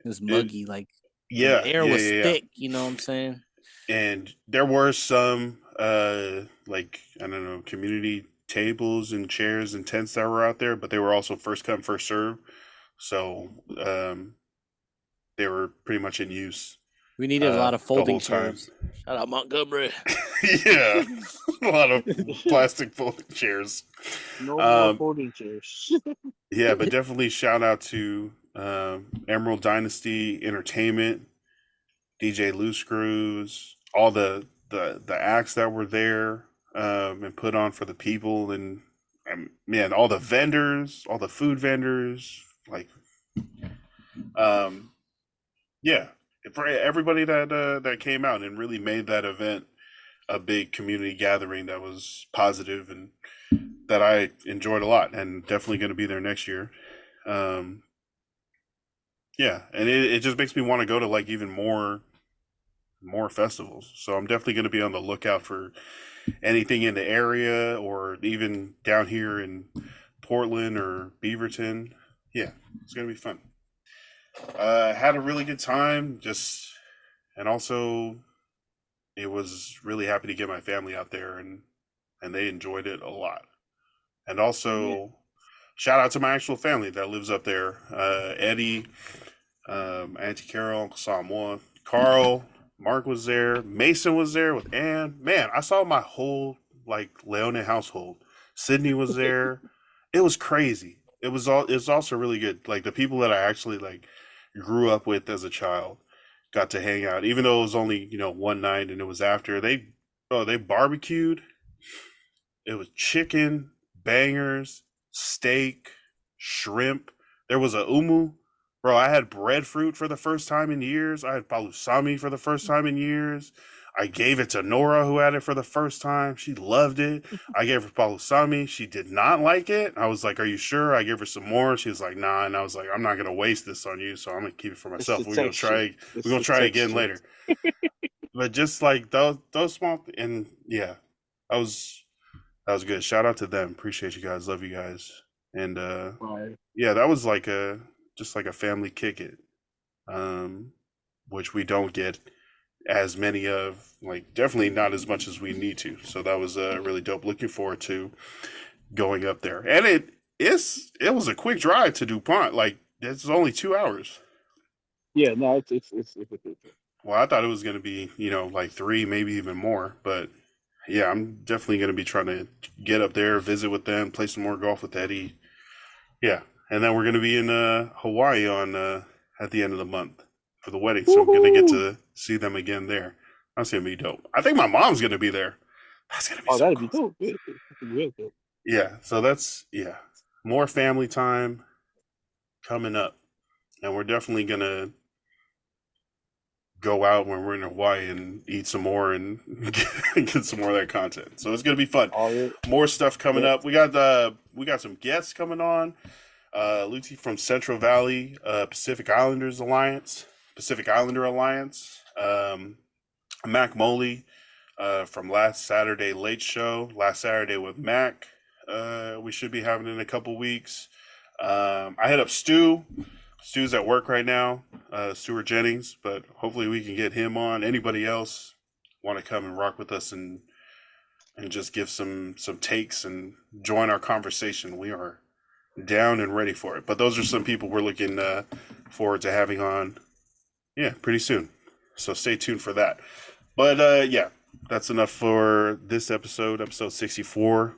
was muggy, like the air was thick, you know what I'm saying? And there were some like, I don't know, community tables and chairs and tents that were out there, but they were also first come first serve, so they were pretty much in use. We needed a lot of folding chairs. Shout out Montgomery. Yeah, a lot of plastic folding chairs. No more folding chairs. Yeah, but definitely shout out to Emerald Dynasty Entertainment, DJ Loose Screws, all the acts that were there and put on for the people, and man, all the vendors, all the food vendors, like yeah, for everybody that came out and really made that event a big community gathering that was positive and that I enjoyed a lot, and definitely going to be there next year. Yeah, and it just makes me want to go to like even more more festivals. So I'm definitely going to be on the lookout for anything in the area or even down here in Portland or Beaverton. Yeah, it's going to be fun. Had a really good time. And also it was really happy to get my family out there and they enjoyed it a lot. And also shout out to my actual family that lives up there. Eddie, Auntie Carol, Uncle Samoa, Carl, Mark was there, Mason was there with Ann. Man, I saw my whole like Leone household. Sydney was there. It was crazy. It was also really good. Like the people that I actually like grew up with as a child got to hang out. Even though it was only, one night and it was after they barbecued. It was chicken, bangers, steak, shrimp. There was a umu. Bro, I had breadfruit for the first time in years. I had palusami for the first time in years. I gave it to Nora, who had it for the first time. She loved it. I gave her palusami. She did not like it. I was like, "Are you sure?" I gave her some more. She was like, "Nah." And I was like, "I'm not gonna waste this on you, so I'm gonna keep it for It's the myself. We're gonna texture. try. It's We're gonna the try again texture. later." But just like those small and yeah, that was that was good. Shout out to them. Appreciate you guys. Love you guys. And Right. yeah, that was like just like a family kick it, which we don't get as many of. Like definitely not as much as we need to. So that was really dope. Looking forward to going up there. And it was a quick drive to DuPont. Like it's only 2 hours. Yeah, no, it's Well, I thought it was going to be, like three, maybe even more. But yeah, I'm definitely going to be trying to get up there, visit with them, play some more golf with Eddie. Yeah, and then we're going to be in Hawaii on at the end of the month for the wedding, so I'm going to get Woohoo! to see them again there. That's going to be dope. I think my mom's going to be there. That's going to be Oh, so that'd be cool. dope. That'd be real dope. Yeah, so that's more family time coming up, and we're definitely going to go out when we're in Hawaii and eat some more and get some more of that content. So it's gonna be fun. All right. More stuff coming Yeah. up. We got some guests coming on. Lucy from Central Valley Pacific Islander Alliance. Mac Moley from last Saturday Late Show. Last Saturday with Mac. We should be having it in a couple weeks. I hit up Stu. Stu's at work right now, Stuart Jennings, but hopefully we can get him on. Anybody else want to come and rock with us and just give some takes and join our conversation? We are down and ready for it. But those are some people we're looking forward to having on, pretty soon. So stay tuned for that. But yeah, that's enough for this episode 64.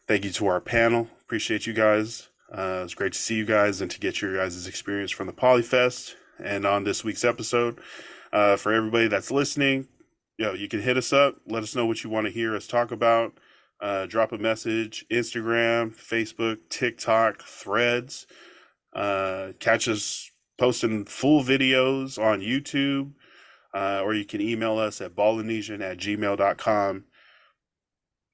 Thank you to our panel. Appreciate you guys. It's great to see you guys and to get your guys' experience from the PolyFest and on this week's episode. For everybody that's listening, you can hit us up. Let us know what you want to hear us talk about. Drop a message, Instagram, Facebook, TikTok, Threads. Catch us posting full videos on YouTube. Or you can email us at ballinesian@gmail.com.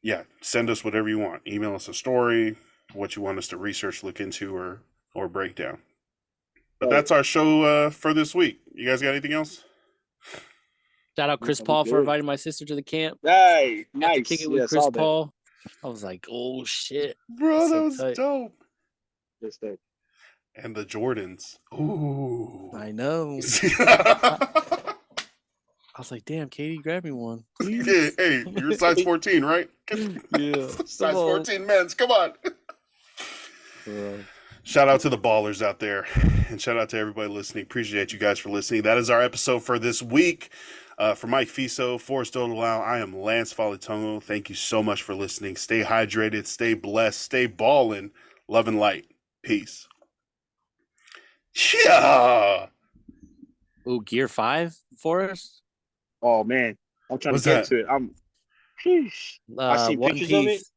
Yeah, send us whatever you want. Email us a story, what you want us to research, look into, or break down. But that's our show for this week. You guys got anything else? Shout out Chris Paul for inviting my sister to the camp. Hey, Got to nice. kick it with Chris Paul. I was like, oh shit, bro, that was dope. That's dope. And the Jordans. Ooh, I know. I was like, damn, Katie, grab me one. Hey, you're size 14, right? Yeah. Size 14 men's. Come on. Shout out to the ballers out there. And shout out to everybody listening. Appreciate you guys for listening. That is our episode for this week. For Mike Fiso, Forrest Odolau, I am Lance Falitongo. Thank you so much for listening. Stay hydrated, stay blessed, stay ballin'. Love and light. Peace. Yeah. Oh, Gear 5, Forrest? Oh man, I'm trying to get to it. I see One pictures of it. Piece.